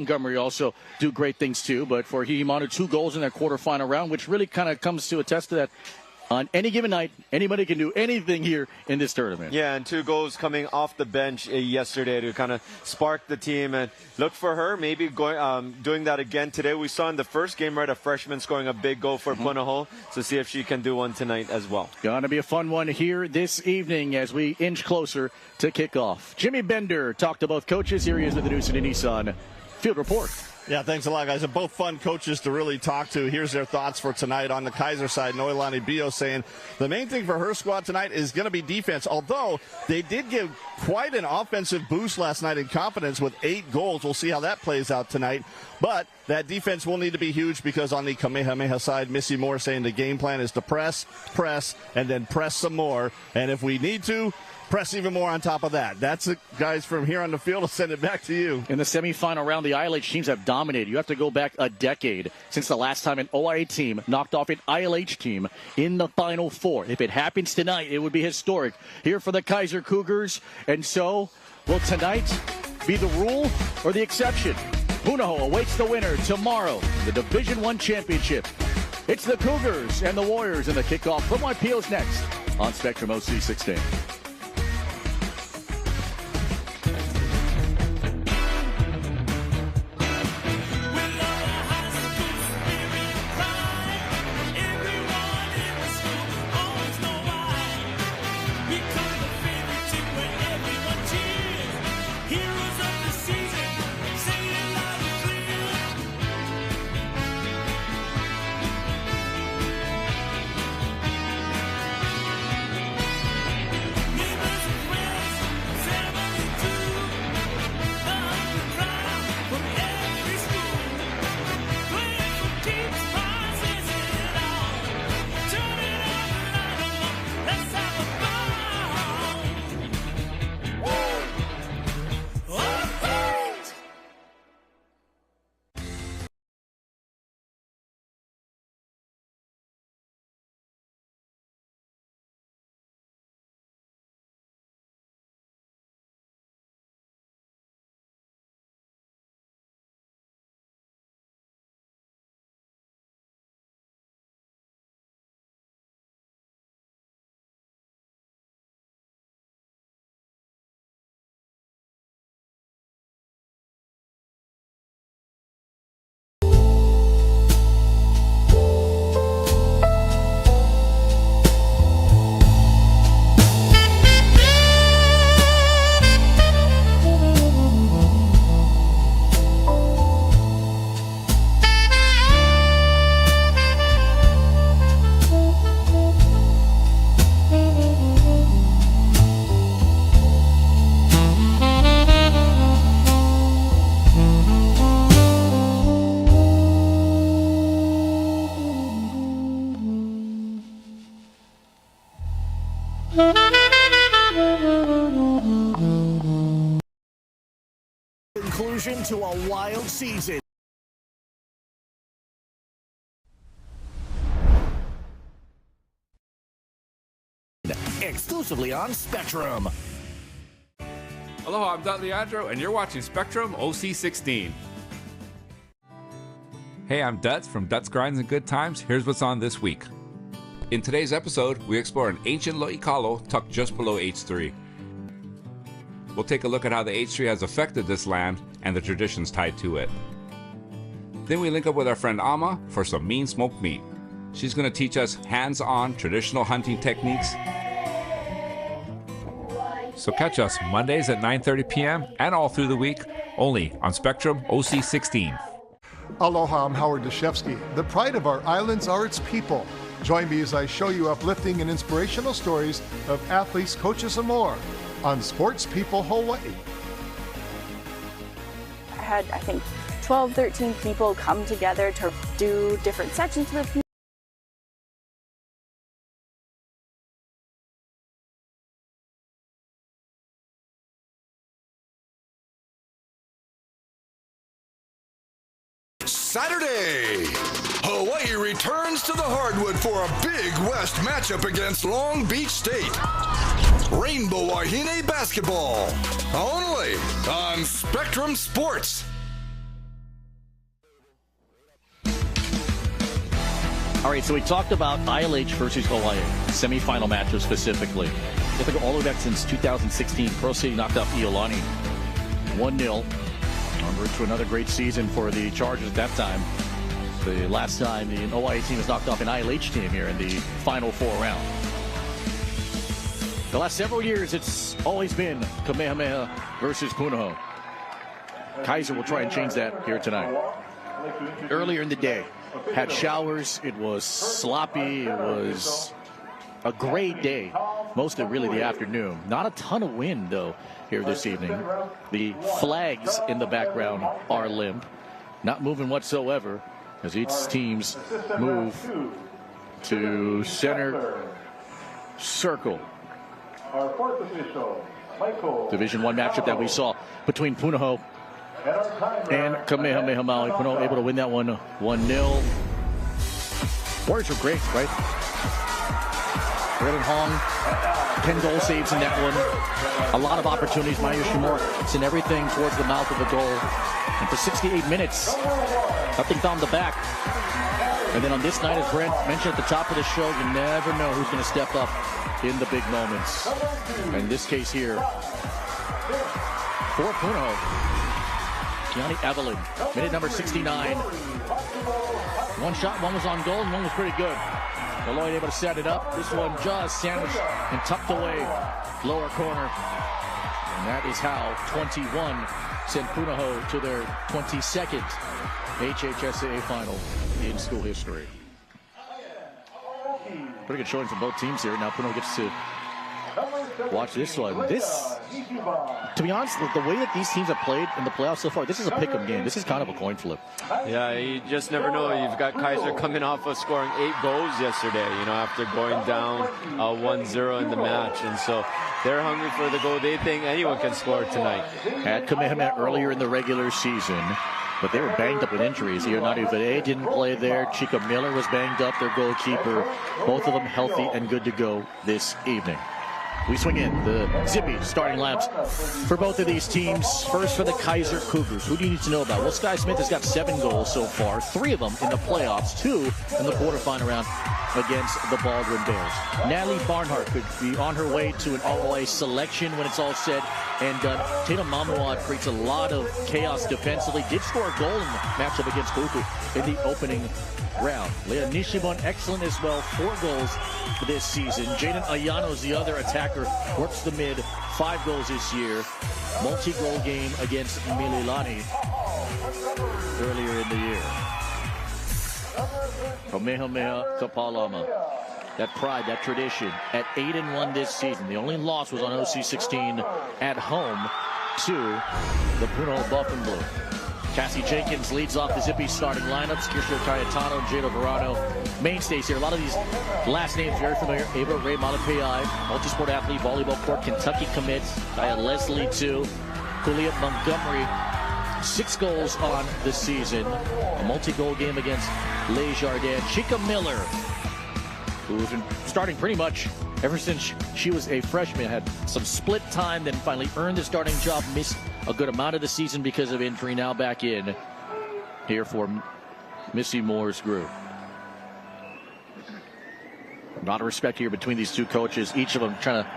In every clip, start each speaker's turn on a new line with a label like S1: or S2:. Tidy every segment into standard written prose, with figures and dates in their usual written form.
S1: Montgomery also do great things too, but for Hihimanu, 2 goals in that quarterfinal round, which really kind of comes to attest to that. On any given night, anybody can do anything here in this tournament.
S2: Yeah, and 2 goals coming off the bench yesterday to kind of spark the team. And look for her maybe doing that again today. We saw in the first game, right, a freshman scoring a big goal for Punahou. So see if she can do one tonight as well.
S1: Gonna be a fun one here this evening as we inch closer to kickoff. Jimmy Bender talked to both coaches. Here he is with the New City Nissan Field Report.
S3: Yeah, thanks a lot, guys. They're both fun coaches to really talk to. Here's their thoughts for tonight. On the Kaiser side, Noelani Bio saying the main thing for her squad tonight is going to be defense, although they did give quite an offensive boost last night in confidence with 8 goals. We'll see how that plays out tonight. But that defense will need to be huge because on the Kamehameha side, Missy Moore saying the game plan is to press, and then press some more. And if we need to, press even more on top of that. That's it, guys, from here on the field. I'll send it back to you.
S1: In the semifinal round, the ILH teams have dominated. You have to go back a decade since the last time an OIA team knocked off an ILH team in the Final Four. If it happens tonight, it would be historic here for the Kaiser Cougars. And so, will tonight be the rule or the exception? Punahou awaits the winner tomorrow, the Division I championship. It's the Cougars and the Warriors in the kickoff. From YPO's next on Spectrum OC 16.
S4: Conclusion to a wild season. Exclusively on Spectrum.
S5: Aloha, I'm Dot Leandro, and you're watching Spectrum OC16. Hey, I'm Duts from Duts Grinds and Good Times. Here's what's on this week. In today's episode, we explore an ancient lo'ikalo tucked just below H3. We'll take a look at how the H3 has affected this land and the traditions tied to it. Then we link up with our friend Ama for some mean smoked meat. She's going to teach us hands-on traditional hunting techniques. So catch us Mondays at 9:30 p.m. and all through the week, only on Spectrum OC16.
S6: Aloha, I'm Howard Deshevsky. The pride of our islands are its people. Join me as I show you uplifting and inspirational stories of athletes, coaches, and more on Sports People Hawaii.
S7: I had, I think, 12, 13 people come together to do different sections with me.
S8: Saturday, Hawaii returns to the hardwood for a Big West matchup against Long Beach State. Rainbow Wahine basketball, only on Spectrum Sports.
S1: All right, so we talked about ILH versus OIA, semifinal matchup specifically. You have to go all the way back since 2016. Pro City knocked off Iolani 1-0. En route to another great season for the Chargers at that time. The last time the OIA team was knocked off an ILH team here in the Final Four round. The last several years, it's always been Kamehameha versus Punahou. Kaiser will try and change that here tonight. Earlier in the day, had showers. It was sloppy. It was a great day. Mostly really the afternoon. Not a ton of wind, though, here this evening. The flags in the background are limp. Not moving whatsoever as each teams move to center circle.
S9: Our fourth official, Michael.
S1: Division I matchup that we saw between Punahou and Kamehameha Maui. Punahou able to win that one 1-0. Warriors were great, right? Braylon Hong, 10 goal saves in that one. A lot of opportunities. Maya Shimura sent everything towards the mouth of the goal. And for 68 minutes, nothing found the back. And then on this night, as Brent mentioned at the top of the show, you never know who's going to step up in the big moments. In this case here, for Punahou, Keani Evelyn, minute number 69. One shot, one was on goal, and one was pretty good. Lloyd able to set it up. This one just sandwiched and tucked away, lower corner. And that is how 21 sent Punahou to their 22nd HHSAA final in school history. Pretty good showing from both teams here. Now Punahou gets to watch this one. This, to be honest, the way that these teams have played in the playoffs so far, this is a pick-em game. This is kind of a coin flip.
S2: Yeah, you just never know. You've got Kaiser coming off of scoring 8 goals yesterday, after going down 1-0 in the match. And so they're hungry for the goal. They think anyone can score tonight.
S1: Had Kamehameha earlier in the regular season, but they were banged up with injuries. Ionari Vade didn't play there. Chica Miller was banged up, their goalkeeper. Both of them healthy and good to go this evening. We swing in the Zippy starting lineups for both of these teams. First for the Kaiser Cougars. Who do you need to know about? Well, Sky Smith has got 7 goals so far, 3 of them in the playoffs, 2 in the quarterfinal round against the Baldwin Bears. Natalie Barnhart could be on her way to an all-OA selection when it's all said and done. Tatum Mamuad creates a lot of chaos defensively. Did score a goal in the matchup against Kuku in the opening round. Leah Nishimon, excellent as well. 4 goals this season. Jaden Ayano is the other attacker. Works the mid. 5 goals this year. Multi-goal game against Mililani earlier in the year. Kamehameha Kapalama. That pride, that tradition at 8-1 this season. The only loss was on OC16 at home to the Punahou Buff and Blue. Cassie Jenkins leads off the Zippy starting lineups. Kirsho Cayetano, Jada Verano, mainstays here. A lot of these last names very familiar. Ava Ray Malapai, multi-sport athlete, volleyball court, Kentucky commits. Kaya Leslie, too. Juliet Montgomery, 6 goals on the season. A multi-goal game against Les Jardins. Chica Miller, who's been starting pretty much ever since she was a freshman, had some split time, then finally earned the starting job, missed a good amount of the season because of injury, now back in here for Missy Moore's group. A lot of respect here between these two coaches, each of them trying to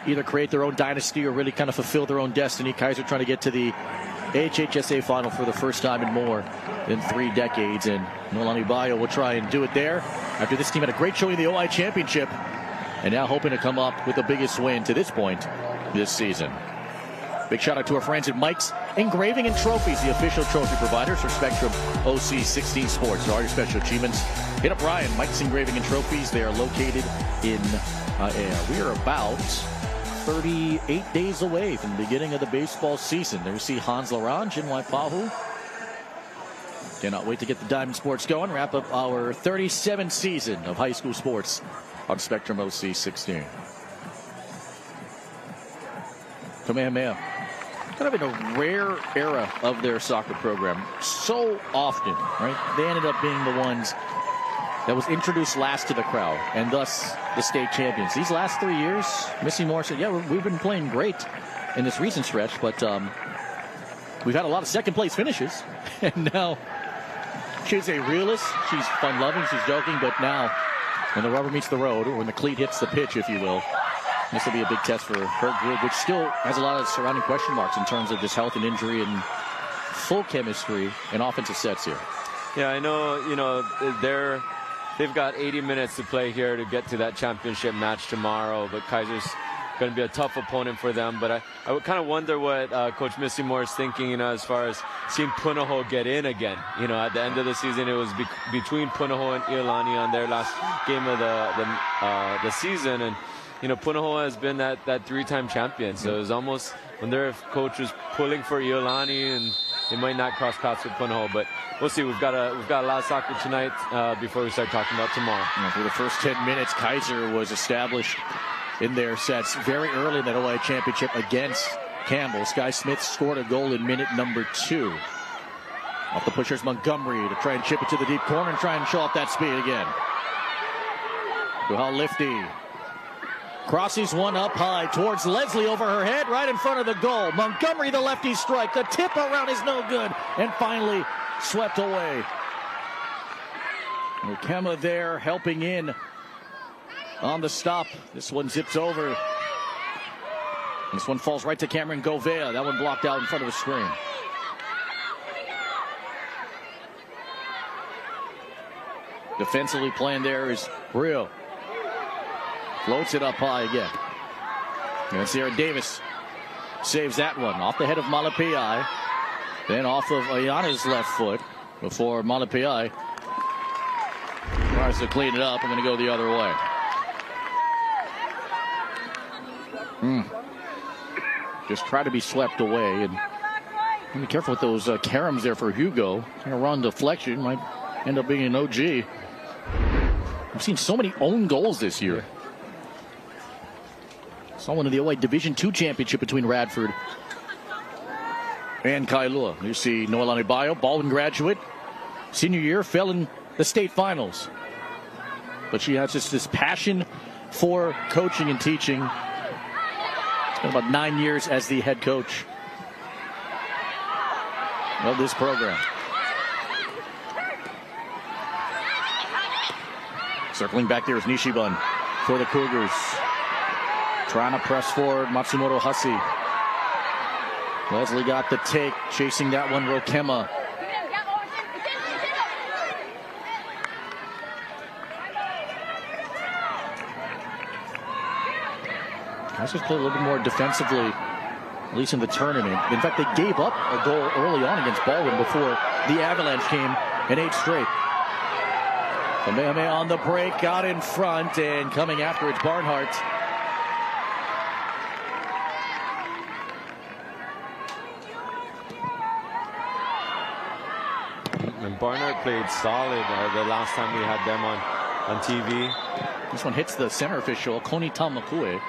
S1: either create their own dynasty or really kind of fulfill their own destiny. Kaiser trying to get to the HHSAA final for the first time in more than 3 decades, and Nolani Bayo will try and do it there after this team had a great showing in the OI Championship and now hoping to come up with the biggest win to this point this season. Big shout out to our friends at Mike's Engraving and Trophies, the official trophy providers for Spectrum OC 16 Sports. So all your special achievements, hit up Ryan, Mike's Engraving and Trophies. They are located in we are about 38 days away from the beginning of the baseball season. There we see Hans Larange in Waipahu. Cannot wait to get the Diamond Sports going. Wrap up our 37th season of high school sports on Spectrum OC 16. Kamehameha, kind of in a rare era of their soccer program. So often, right? They ended up being the ones that was introduced last to the crowd, and thus the state champions. These last 3 years, Missy Moore said, yeah, we've been playing great in this recent stretch, but we've had a lot of second place finishes, and now She's a realist. She's fun-loving. She's joking. But now, when the rubber meets the road, or when the cleat hits the pitch, if you will, this will be a big test for her group, which still has a lot of surrounding question marks in terms of just health and injury and full chemistry and offensive sets here.
S2: Yeah, I know, they've got 80 minutes to play here to get to that championship match tomorrow, but Kaiser's going to be a tough opponent for them. But I would kind of wonder what Coach Missy Moore is thinking, as far as seeing Punahou get in again. At the end of the season, it was between Punahou and Iolani on their last game of the season, and Punahou has been that 3-time champion. So it was almost wonder if Coach was pulling for Iolani, and it might not cross paths with Punahou, but we'll see. We've got a lot of soccer tonight before we start talking about tomorrow.
S1: For the first 10 minutes, Kaiser was established in their sets very early in that OI championship against Campbell. Sky Smith scored a goal in minute number 2. Off the pushers, Montgomery to try and chip it to the deep corner and try and show off that speed again. Duhal Lifty crosses one up high towards Leslie over her head, right in front of the goal. Montgomery, the lefty strike. The tip around is no good, and finally swept away. Rukema there helping in on the stop. This one zips over. This one falls right to Cameron Govea. That one blocked out in front of the screen. Defensively playing there is Rio. Floats it up high again. And Sierra Davis saves that one off the head of Malapiai. Then off of Ayana's left foot before Malapiai tries to clean it up. I'm going to go the other way. Just try to be swept away, and be careful with those caroms there for Hugo. Gonna run deflection, might end up being an OG. We've seen so many own goals this year. Saw one in the OI Division II championship between Radford and Kailua. You see Noelani Bayo, Baldwin graduate, senior year, fell in the state finals. But she has just this passion for coaching and teaching. About 9 years as the head coach of this program. Circling back there is Nishiban for the Cougars. Trying to press forward Matsumoto Hasi. Leslie got the take, chasing that one Rokema. Kaiser's played a little bit more defensively, at least in the tournament. In fact, they gave up a goal early on against Baldwin before the Avalanche came in 8 straight. Kamehameha on the break, out in front, and coming after it's Barnhart.
S2: And Barnhart played solid the last time we had them on TV.
S1: This one hits the center official, Koni Tamakue.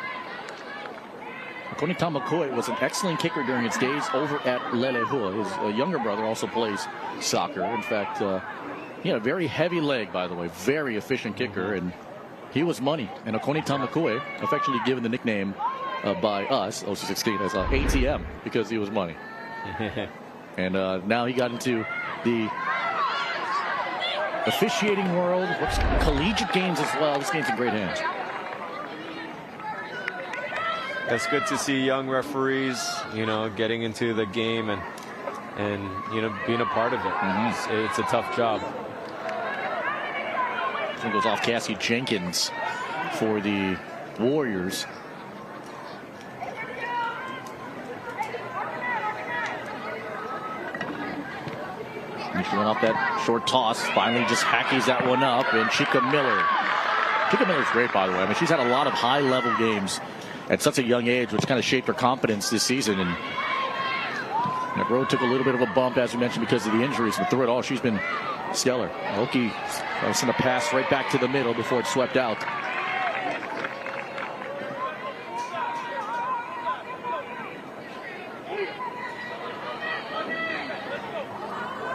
S1: Koni Tamakue was an excellent kicker during his days over at Lelehua. His younger brother also plays soccer. In fact, he had a very heavy leg, by the way. Very efficient kicker, and he was money. And Koni Tamakue, affectionately given the nickname by us, OC16, as ATM, because he was money. And now he got into the officiating world, works collegiate games as well. This game's in great hands.
S2: It's good to see young referees, getting into the game and being a part of it. It's a tough job.
S1: This one goes off Cassie Jenkins for the Warriors. And she went off that short toss, finally just hackies that one up, and Chica Miller. Chica Miller's great, by the way. I mean, she's had a lot of high-level games at such a young age, which kind of shaped her confidence this season. And that road took a little bit of a bump, as we mentioned, because of the injuries, but through it all, she's been stellar. Aoki sent a pass right back to the middle before it swept out.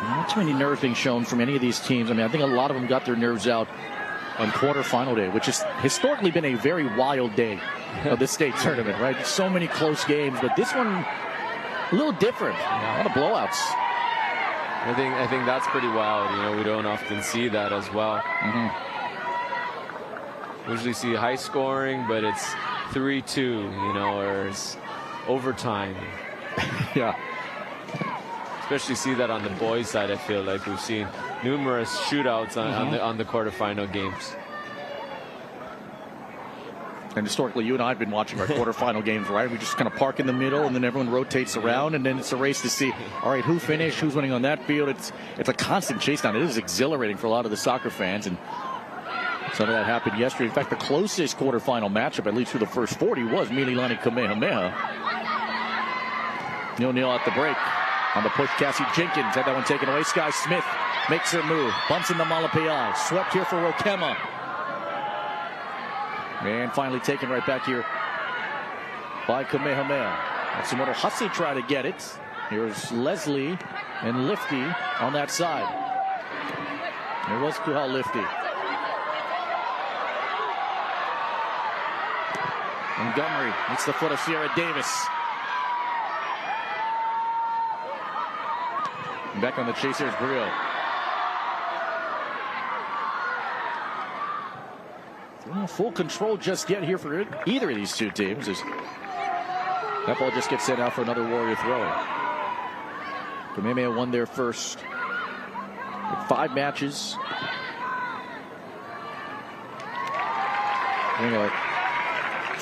S1: Not too many nerves being shown from any of these teams. I mean, I think a lot of them got their nerves out on quarterfinal day, which has historically been a very wild day of the state tournament, right? So many close games, but this one a little different. A lot of blowouts.
S2: I think that's pretty wild. You know, we don't often see that as well. Usually see high scoring, but it's 3-2, you know, or it's overtime.
S1: Yeah.
S2: Especially see that on the boys' side. I feel like we've seen numerous shootouts on the quarterfinal games.
S1: And historically, you and I have been watching our quarterfinal games, right? We just kind of park in the middle, and then everyone rotates around, and then it's a race to see, all right, who finished, who's winning on that field. It's a constant chase down. It is exhilarating for a lot of the soccer fans, and some of that happened yesterday. In fact, the closest quarterfinal matchup, at least through the first 40, was Mililani Kamehameha. 0-0 at the break. On the push, Cassie Jenkins had that one taken away. Sky Smith makes her move, bumps into Malapai. Swept here for Rokema. And finally taken right back here by Kamehameha. Matsumoto Hussey try to get it. Here's Leslie and Lifty on that side. There was Kuhal Lifty. Montgomery meets the foot of Sierra Davis. And back on the chase, here's Brio. Full control just yet here for either of these two teams. As that ball just gets sent out for another Warrior throw. Kamehameha won their first 5 matches. I think a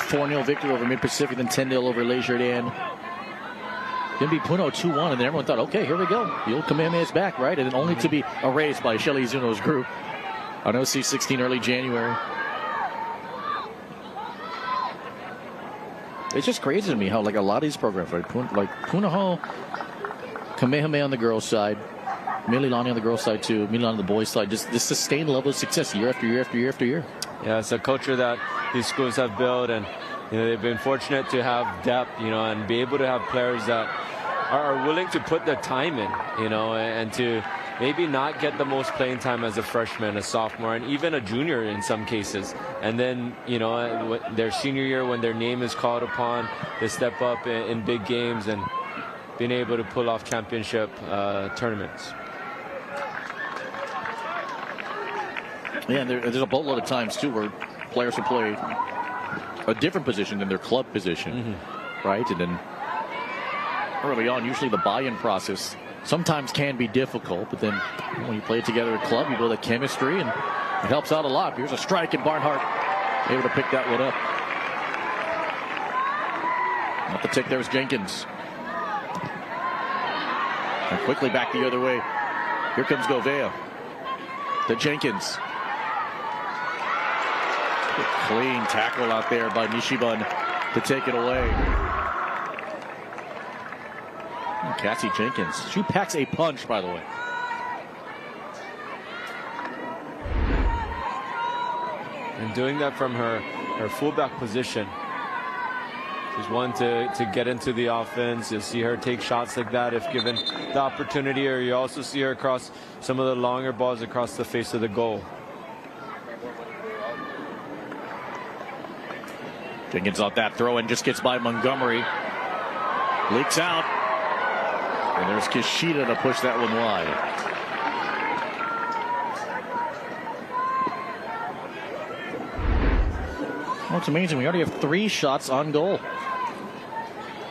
S1: 4-0 victory over Mid-Pacific, then 10-0 over Leisure Dan. Then beat Puno 2-1, and then everyone thought, okay, here we go. The old Kamehameha is back, right? And then only to be erased by Shelly Zuno's group on OC 16 early January. It's just crazy to me how, like, a lot of these programs, right? Like Punahou, Kamehameha on the girls' side, Mililani on the girls' side too, Mililani on the boys' side, just this sustained level of success year after year after year after year.
S2: Yeah, it's a culture that these schools have built, and you know, they've been fortunate to have depth, you know, and be able to have players that are willing to put their time in, you know, and to maybe not get the most playing time as a freshman, a sophomore, and even a junior in some cases. And then, you know, their senior year, when their name is called upon, they step up in big games and being able to pull off championship tournaments.
S1: Yeah, and there's a boatload of times, too, where players will play a different position than their club position, right? And then early on, usually the buy-in process sometimes can be difficult, but then when you play together at club, you build a chemistry, and it helps out a lot. Here's a strike, and Barnhart able to pick that one up. Not the tick, there's Jenkins. And quickly back the other way. Here comes Govea to Jenkins. Clean tackle out there by Nishiban to take it away. And Cassie Jenkins, she packs a punch, by the way.
S2: And doing that from her fullback position. She's one to get into the offense. You'll see her take shots like that if given the opportunity, or you also see her across some of the longer balls across the face of the goal.
S1: Jenkins off that throw and just gets by Montgomery. Leaks out. And there's Kishida to push that one wide. Well, it's amazing. We already have 3 shots on goal.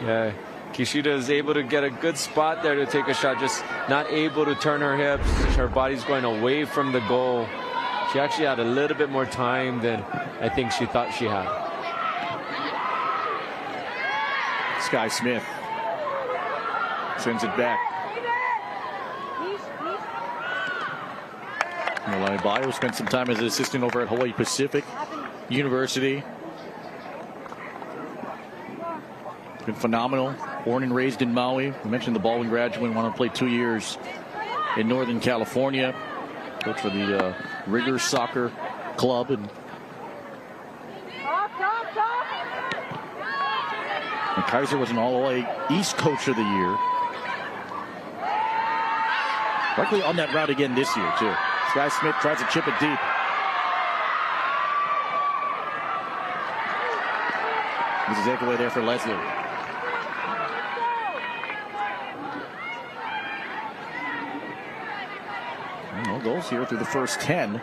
S2: Yeah, Kishida is able to get a good spot there to take a shot, just not able to turn her hips. Her body's going away from the goal. She actually had a little bit more time than I think she thought she had.
S1: Sky Smith sends it back. Milani Bayo spent some time as an assistant over at Hawaii Pacific University. Been phenomenal. Born and raised in Maui. We mentioned the Baldwin graduate. Went on to play 2 years in Northern California. Coach for the Riggers Soccer Club. And Kaiser was an All-Hawaii East Coach of the Year. Likely on that route again this year, too. Sky Smith tries to chip it deep. There's a takeaway there for Leslie. No goals here through the first 10.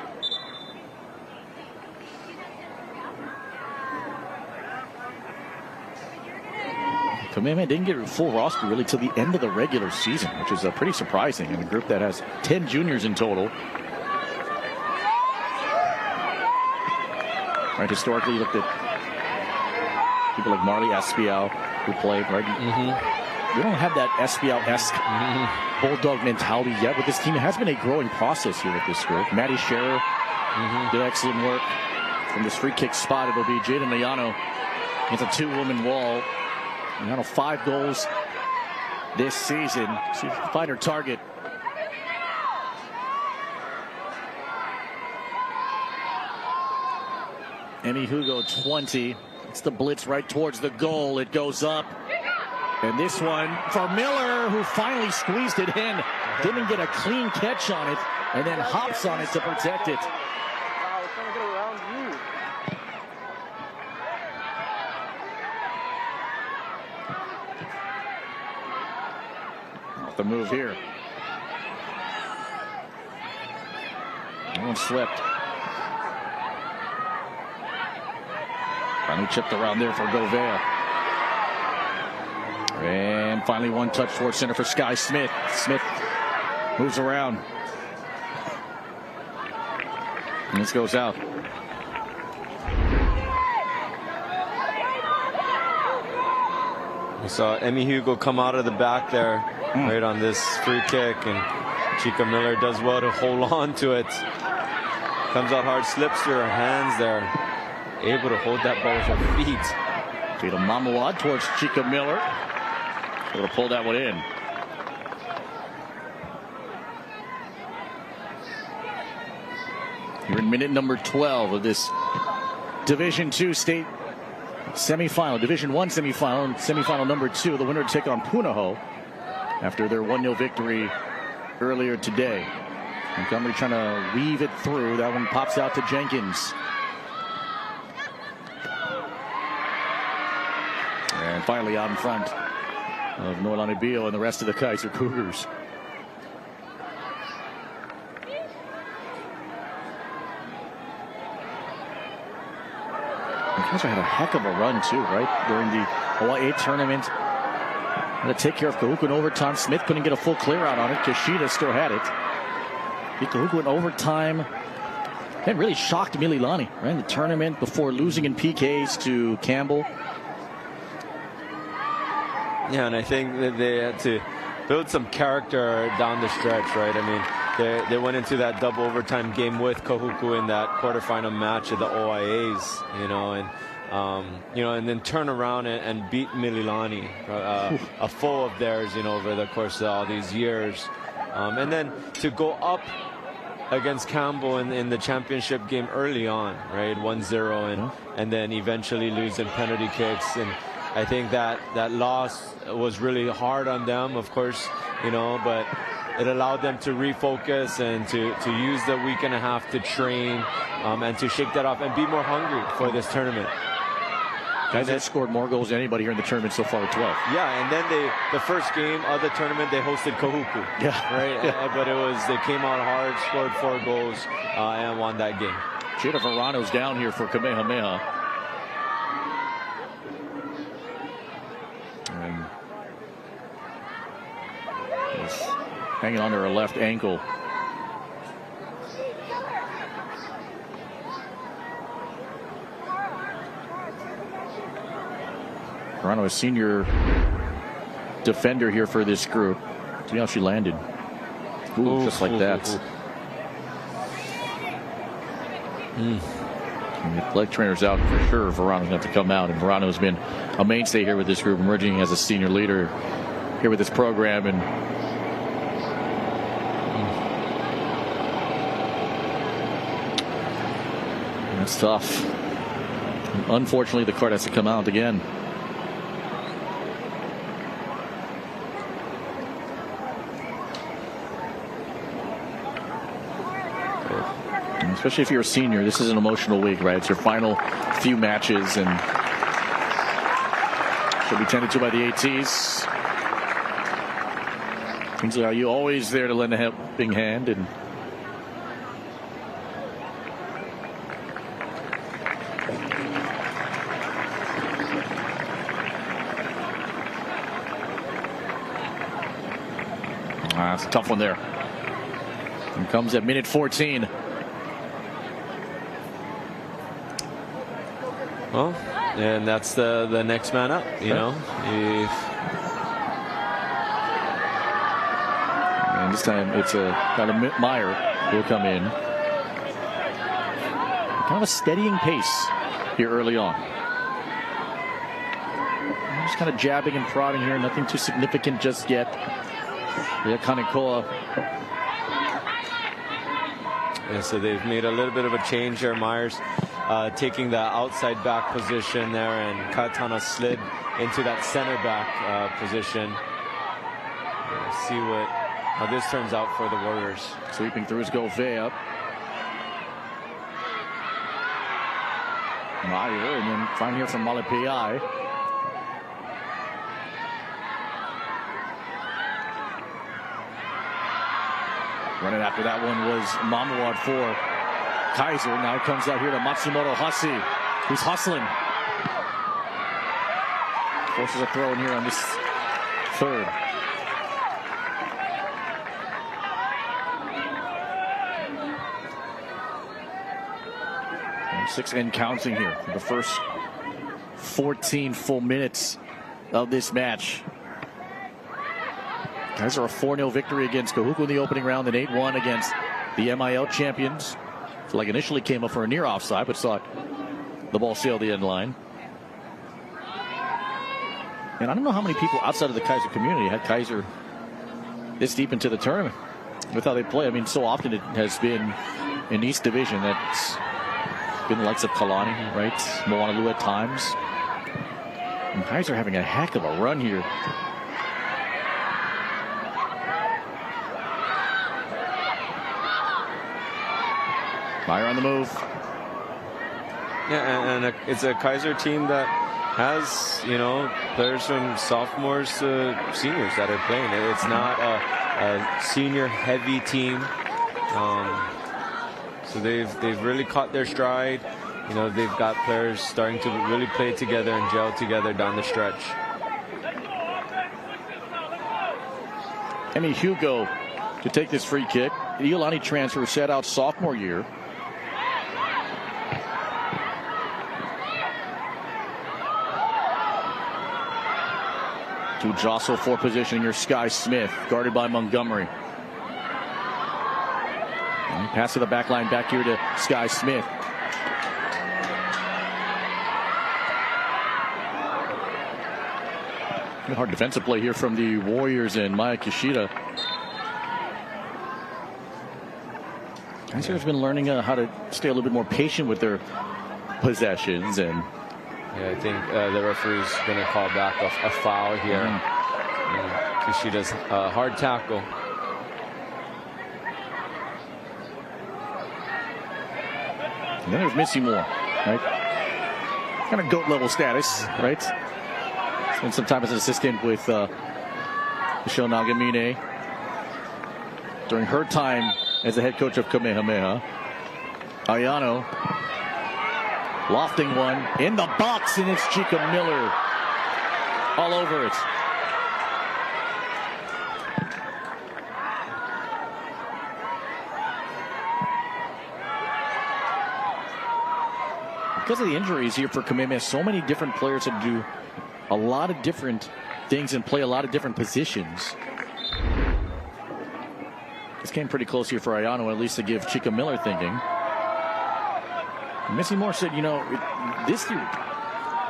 S1: Kamehameha didn't get a full roster really till the end of the regular season, which is pretty surprising in a group that has 10 juniors in total. Right, historically, you looked at people like Marley Espial who played, right? We don't have that Espial-esque bulldog mentality yet with this team. It has been a growing process here with this group. Maddie Scherer did excellent work from this free kick spot. It'll be Jada Mayano against a two-woman wall. Mayano 5 goals this season. See if she can find her target. Emmy Hugo 20. It's the blitz right towards the goal. It goes up. And this one for Miller, who finally squeezed it in. Didn't get a clean catch on it, and then hops on it to protect it. Off the move here. One slipped. Finally chipped around there for Govea. And finally one touch towards center for Sky Smith. Smith moves around. And this goes out.
S2: We saw Emmy Hugo come out of the back there right on this free kick, and Chica Miller does well to hold on to it. Comes out hard, slips to her hands there. Able to hold that ball with her feet.
S1: Feed a Mamawad towards Chica Miller. Able to pull that one in. You're in minute number 12 of this Division II state semifinal. Division I semifinal and semifinal number 2. The winner to take on Punahou after their 1-0 victory earlier today. Montgomery trying to weave it through. That one pops out to Jenkins. And finally out in front of Noelani Bio and the rest of the Kaiser Cougars. Kaiser had a heck of a run too, right? During the Hawaii 8 tournament. Had to take care of Kahuku in overtime. Smith couldn't get a full clear out on it. Kishida still had it. Beat Kahuku in overtime. That really shocked Mililani, right? In the tournament before losing in PKs to Campbell.
S2: Yeah, and I think that they had to build some character down the stretch, right? I mean, they went into that double overtime game with Kahuku in that quarterfinal match of the OIAs, and then turn around and beat Mililani, a foe of theirs, over the course of all these years. And then to go up against Campbell in the championship game early on, right? 1-0, and then eventually lose in penalty kicks. And I think that loss was really hard on them, of course, but it allowed them to refocus and to use the week and a half to train and to shake that off and be more hungry for this tournament.
S1: Guys that scored more goals than anybody here in the tournament so far at 12.
S2: Yeah, and then the first game of the tournament, they hosted Kahuku.
S1: Yeah.
S2: Right?
S1: Yeah.
S2: But they came out hard, scored 4 goals, and won that game.
S1: Jada Verano's down here for Kamehameha. And he's hanging onto her left ankle. Verano, a senior defender here for this group. See how she landed. Ooh, just like that. Leg trainer's out for sure. Verano's going to have to come out, and Verano's been a mainstay here with this group, emerging as a senior leader here with this program. And that's tough. Unfortunately, the card has to come out again. Especially if you're a senior, this is an emotional week, right? It's your final few matches, and she'll be tended to by the ATs. Kingsley, are you always there to lend a helping hand? And It's a tough one there. And comes at minute 14.
S2: Well, and that's the next man up, you know.
S1: And this time it's kind of Meyer will come in. Kind of a steadying pace here early on. Just kind of jabbing and prodding here. Nothing too significant just yet. Kanikoa.
S2: Yeah, so they've made a little bit of a change there. Myers taking the outside back position there, and Katana slid into that center back position. We'll see how this turns out for the Warriors.
S1: Sweeping through his Govea. Meyer, and then trying here from Malipiai. Running after that one was Mamawad for Kaiser. Now comes out here to Matsumoto Hasi, who's hustling. Forces a throw in here on this third. And 6 and counting here for the first 14 full minutes of this match. Kaiser a 4-0 victory against Kahuku in the opening round, and 8-1 against the MIL champions. So like initially came up for a near offside, but saw the ball sail the end line. And I don't know how many people outside of the Kaiser community had Kaiser this deep into the tournament with how they play. I mean, so often it has been in East Division that's been the likes of Kalani, right? Moanalua at times. And Kaiser having a heck of a run here. Meyer on the move.
S2: Yeah, and it's a Kaiser team that has, you know, players from sophomores to seniors that are playing. It's not a senior-heavy team. So they've really caught their stride. You know, they've got players starting to really play together and gel together down the stretch.
S1: Emi Hugo to take this free kick. The Iolani transfer set out sophomore year. To jostle for positioning here, Sky Smith, guarded by Montgomery. And pass to the back line, back here to Sky Smith. Hard defensive play here from the Warriors and Maya Kishida. Kaiser has been learning how to stay a little bit more patient with their possessions, and
S2: yeah, I think the referee's going to call back a foul here. Kishida's hard tackle.
S1: And then there's Missy Moore, right? Kind of GOAT level status, right? Spent some time as an assistant with Michelle Nagamine during her time as the head coach of Kamehameha. Ayano lofting one in the box, and it's Chica Miller all over it. Because of the injuries here for Kamehameha, so many different players have to do a lot of different things and play a lot of different positions. This came pretty close here for Ayano, at least to give Chica Miller thinking. Missy Moore said, you know, this year,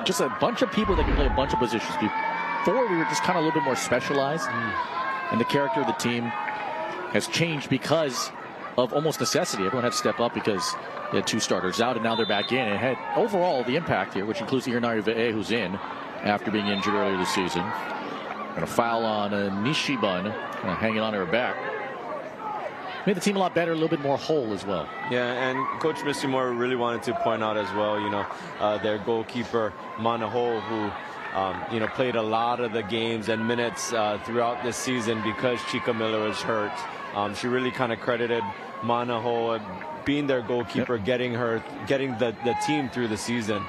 S1: just a bunch of people that can play a bunch of positions. Before, we were just kind of a little bit more specialized. And the character of the team has changed because of almost necessity. Everyone had to step up because they had 2 starters out, and now they're back in. And it had overall the impact here, which includes Irinari Ve'e, who's in after being injured earlier this season. And a foul on Nishiban, hanging on her back. Made the team a lot better, a little bit more whole as well.
S2: Yeah, and Coach Missy Moore really wanted to point out as well, you know, their goalkeeper, Manaho, who, you know, played a lot of the games and minutes throughout this season because Chica Miller was hurt. She really kind of credited Manaho being their goalkeeper, getting the team through the season.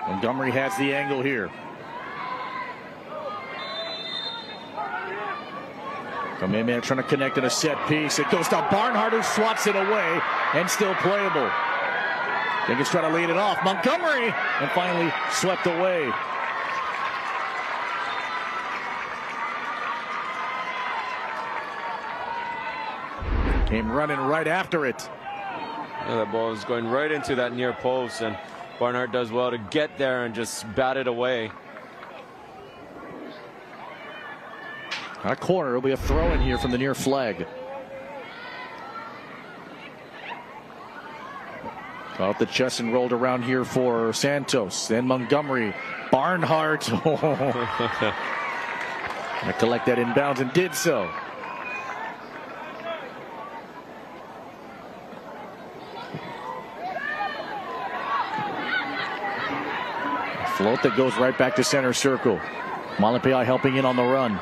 S1: Montgomery has the angle here. Kameme trying to connect in a set piece. It goes to Barnhart, who swats it away and still playable. Jenkins trying to lead it off. Montgomery, and finally swept away. Came running right after it.
S2: Yeah, that ball is going right into that near post, and Barnhart does well to get there and just bat it away.
S1: Our corner will be a throw in here from the near flag. Off the chest and rolled around here for Santos. Then Montgomery. Barnhart. I collect that inbounds and did so. Float that goes right back to center circle. Malapai helping in on the run.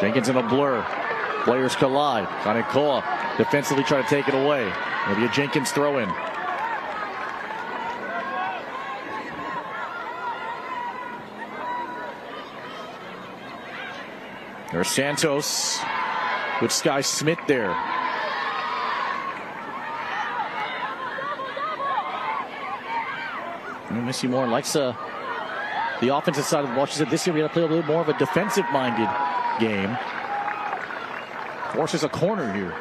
S1: Jenkins in a blur. Players collide. Kanekoa defensively trying to take it away. Maybe a Jenkins throw in. There's Santos with Sky Smith there. Missy Moore likes the offensive side of the ball. She said this year we got to play a little more of a defensive-minded game. Forces a corner here.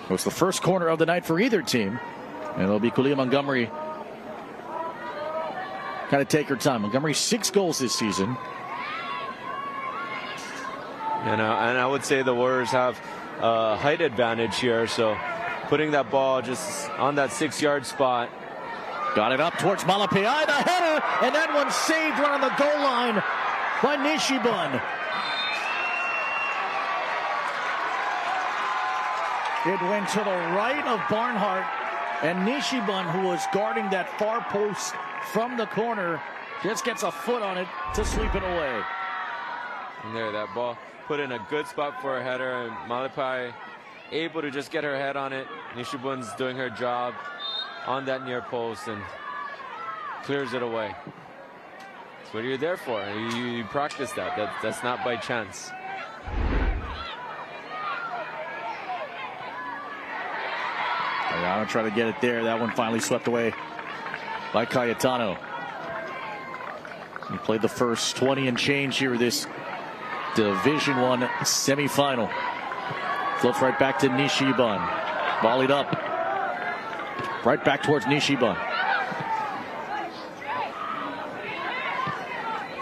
S1: It was the first corner of the night for either team. And it'll be Kulia Montgomery. Kind of take her time. Montgomery 6 goals this season.
S2: And I would say the Warriors have a height advantage here. So putting that ball just on that 6-yard spot.
S1: Got it up towards Malapai, the header, and that one saved right on the goal line by Nishibun. It went to the right of Barnhart, and Nishibun, who was guarding that far post from the corner, just gets a foot on it to sweep it away.
S2: And there, that ball put in a good spot for a header, and Malapai able to just get her head on it. Nishibun's doing her job on that near post and clears it away. That's what you're there for. You practice that. That's not by chance.
S1: Ayala trying to get it there. That one finally swept away by Cayetano. He played the first 20 and change here this Division I semifinal. Floats right back to Nishibun. Volleyed up. Right back towards Nishibun.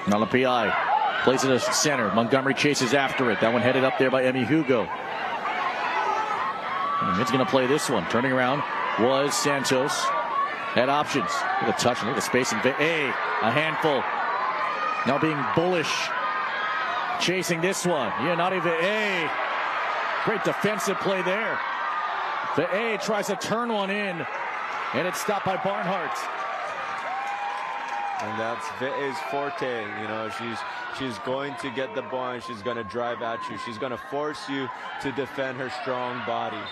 S1: Malapai plays it to center. Montgomery chases after it. That one headed up there by Emmy Hugo. And Mid's going to play this one. Turning around was Santos. Had options. With a touch and look at the spacing. A handful. Now being bullish. Chasing this one. Yeah, not even A. Great defensive play there. The A tries to turn one in, and it's stopped by Barnhart.
S2: And that's Ve'e's forte. You know, she's going to get the ball and she's going to drive at you. She's going to force you to defend her strong body.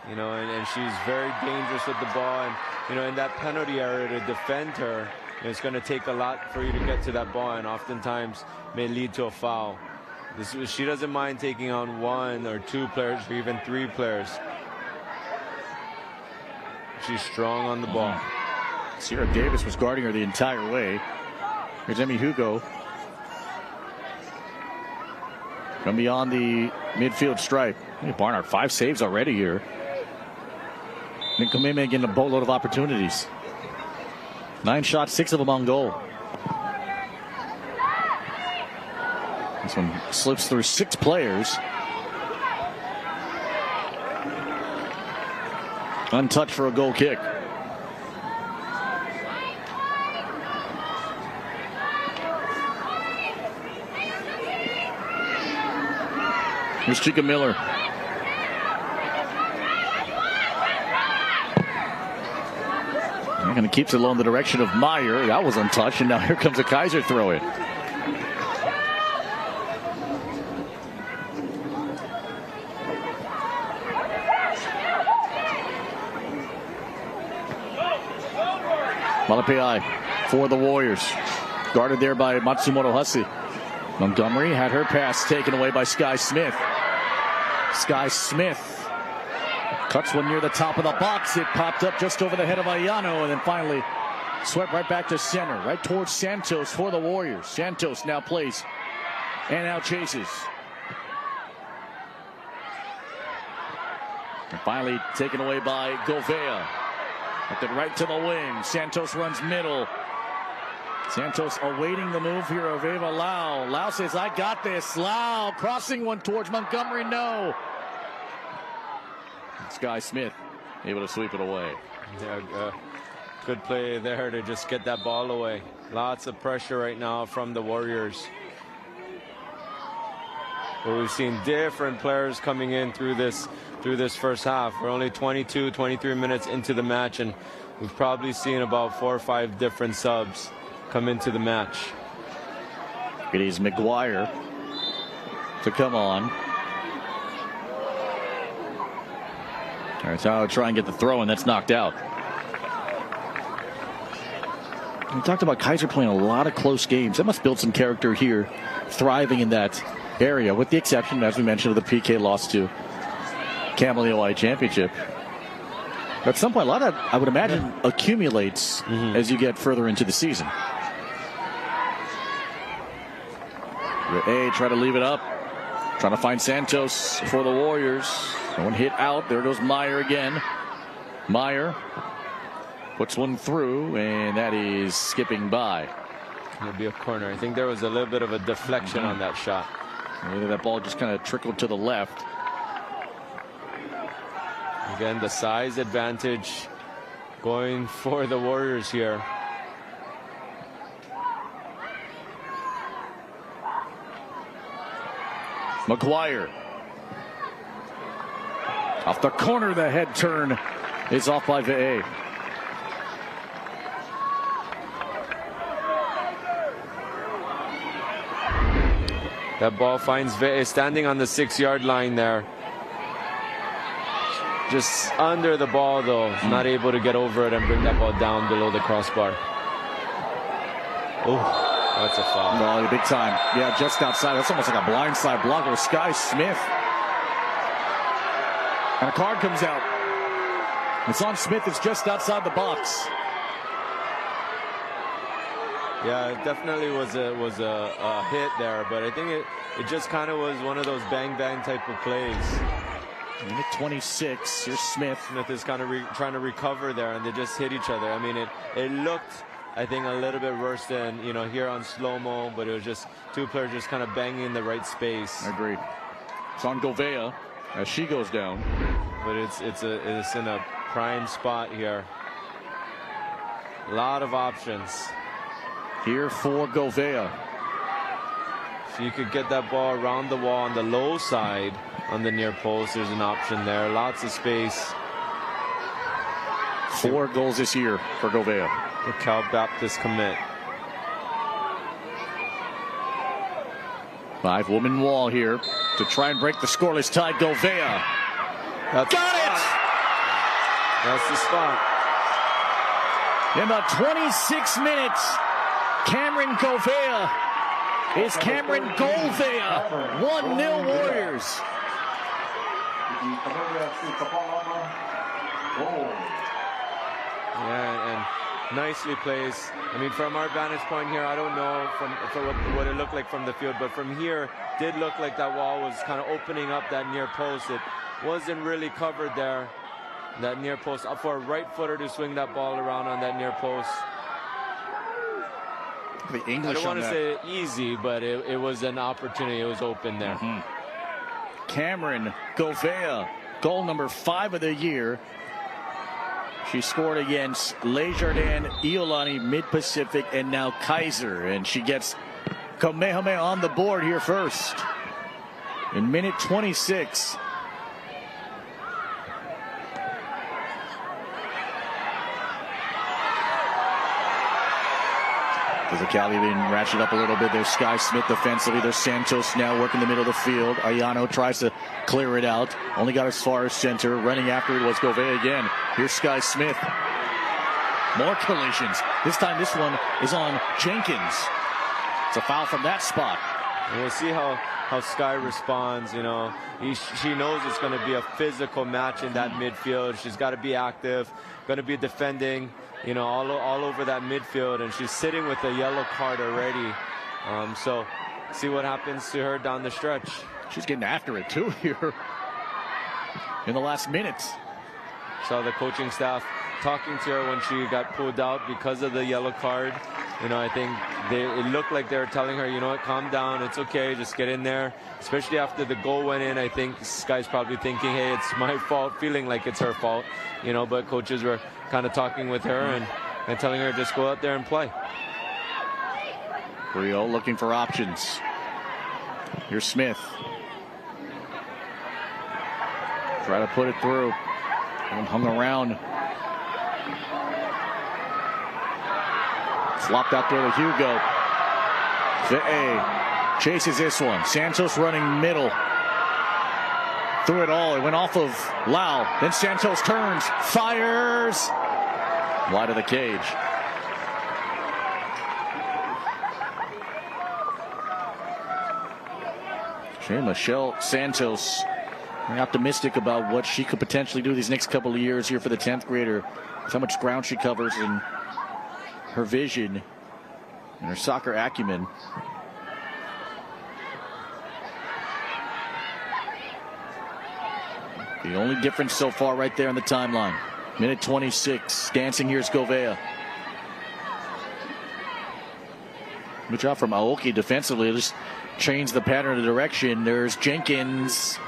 S2: You know, and she's very dangerous with the ball. And, you know, in that penalty area to defend her, it's going to take a lot for you to get to that ball, and oftentimes may lead to a foul. She doesn't mind taking on 1 or 2 players or even 3 players. She's strong on the ball.
S1: Sierra Davis was guarding her the entire way. Here's Emmy Hugo. Come beyond the midfield stripe. Barnhart 5 saves already here. And Kameme getting a boatload of opportunities. 9 shots, 6 of them on goal. This one slips through 6 players. Untouched for a goal kick. Here's Chica Miller. And it keeps it low in the direction of Meyer. That was untouched, and now here comes a Kaiser throw in. Malapai for the Warriors. Guarded there by Matsumoto Hussey. Montgomery had her pass taken away by Sky Smith. Sky Smith cuts one near the top of the box. It popped up just over the head of Ayano, and then finally swept right back to center, right towards Santos for the Warriors. Santos now plays and now chases. And finally taken away by Gouveia. At the right to the wing. Santos runs middle. Santos awaiting the move here of Ava Lau. Lau says, I got this. Lau crossing one towards Montgomery. No. Sky Smith able to sweep it away.
S2: Yeah, good play there to just get that ball away. Lots of pressure right now from the Warriors. But we've seen different players coming in through this first half. We're only 22, 23 minutes into the match, and we've probably seen about 4 or 5 different subs come into the match.
S1: It is McGuire to come on. All right, so I'll try and get the throw, and that's knocked out. We talked about Kaiser playing a lot of close games. That must build some character here, thriving in that area, with the exception, as we mentioned, of the PK loss to Campbell in the OI Championship. At some point, a lot of that, I would imagine, accumulates as you get further into the season. A try to leave it up. Trying to find Santos for the Warriors. One hit out. There goes Meyer again. Meyer puts one through, and that is skipping by.
S2: It'll be a corner. I think there was a little bit of a deflection on that shot.
S1: Maybe that ball just kind of trickled to the left.
S2: Again, the size advantage going for the Warriors here.
S1: McGuire. Off the corner, the head turn is off by Ve'e.
S2: That ball finds Ve'e standing on the 6-yard line there. Just under the ball, though. Not able to get over it and bring that ball down below the crossbar. Oh. That's a foul.
S1: No, big time. Yeah, just outside. That's almost like a blindside block of Sky Smith. And a card comes out. It's on Smith. It's just outside the box.
S2: Yeah, it definitely was a hit there, but I think it just kind of was one of those bang type of plays.
S1: Minute 26. Here's Smith.
S2: Smith is kind of trying to recover there, and they just hit each other. I mean, it looked, I think, a little bit worse than, you know, here on slow-mo, but it was just two players just kind of banging in the right space.
S1: Agreed. It's on Gouveia as she goes down.
S2: But it's in a prime spot here. A lot of options.
S1: Here for Gouveia.
S2: So you could get that ball around the wall on the low side on the near post. There's an option there. Lots of space.
S1: 4 goals this year for Gouveia.
S2: The Cal Baptist commit.
S1: 5-woman wall here to try and break the scoreless tie. Gouveia. Got it!
S2: That's the spot.
S1: In the 26 minutes, Cameron Gouveia is Cameron Gouveia. 1-0 Warriors.
S2: Yeah, and nicely placed. I mean, from our vantage point here, I don't know from what it looked like from the field, but from here, did look like that wall was kind of opening up that near post. It wasn't really covered there. That near post, up for a right footer to swing that ball around on that near post.
S1: The English
S2: I don't want to say easy, but it was an opportunity. It was open there.
S1: Cameron Gouveia, goal number 5 of the year. She scored against Desjardins, Iolani, Mid-Pacific, and now Kaiser. And she gets Kamehameha on the board here first. In minute 26. Physicality being ratcheted up a little bit. There's Sky Smith defensively. There's Santos now working the middle of the field. Ayano tries to clear it out. Only got as far as center. Running after it was Gouveia again. Here's Sky Smith. More collisions. This time this one is on Jenkins. It's a foul from that spot.
S2: And we'll see how Sky responds. You know, she knows it's going to be a physical match in that midfield. She's got to be active, going to be defending, you know, all over that midfield. And she's sitting with a yellow card already. So see what happens to her down the stretch.
S1: She's getting after it too here in the last minutes.
S2: Saw the coaching staff talking to her when she got pulled out because of the yellow card. You know, I think it looked like they were telling her, you know what, calm down, it's okay, just get in there. Especially after the goal went in, I think Sky's probably thinking, hey, it's my fault, feeling like it's her fault. You know, but coaches were kind of talking with her and telling her just go out there and play.
S1: Rio looking for options. Here's Smith. Try to put it through. And hung around. Flopped out there to Hugo. Ve'e chases this one. Santos running middle. Threw it all. It went off of Lau. Then Santos turns. Fires. Wide of the cage. Michelle Santos, very optimistic about what she could potentially do these next couple of years here for the 10th grader. With how much ground she covers and her vision and her soccer acumen. The only difference so far right there on the timeline. Minute 26. Dancing here's Govea. Good job from Aoki defensively. Just change the pattern of direction. There's Jenkins.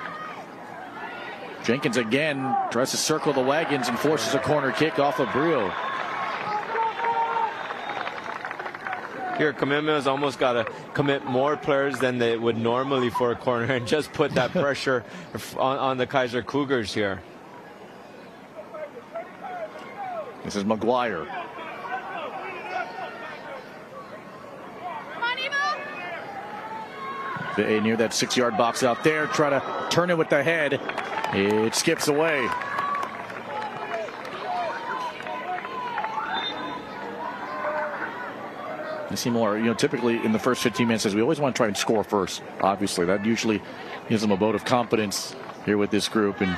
S1: Jenkins again tries to circle the wagons and forces a corner kick off of Brio.
S2: Here, Kamehameha's almost got to commit more players than they would normally for a corner and just put that pressure on the Kaiser Cougars here.
S1: This is McGuire. Near that 6-yard box out there. Try to turn it with the head. It skips away. You see more, you know, typically in the first 15 minutes, as we always want to try and score first. Obviously, that usually gives them a vote of confidence here with this group. And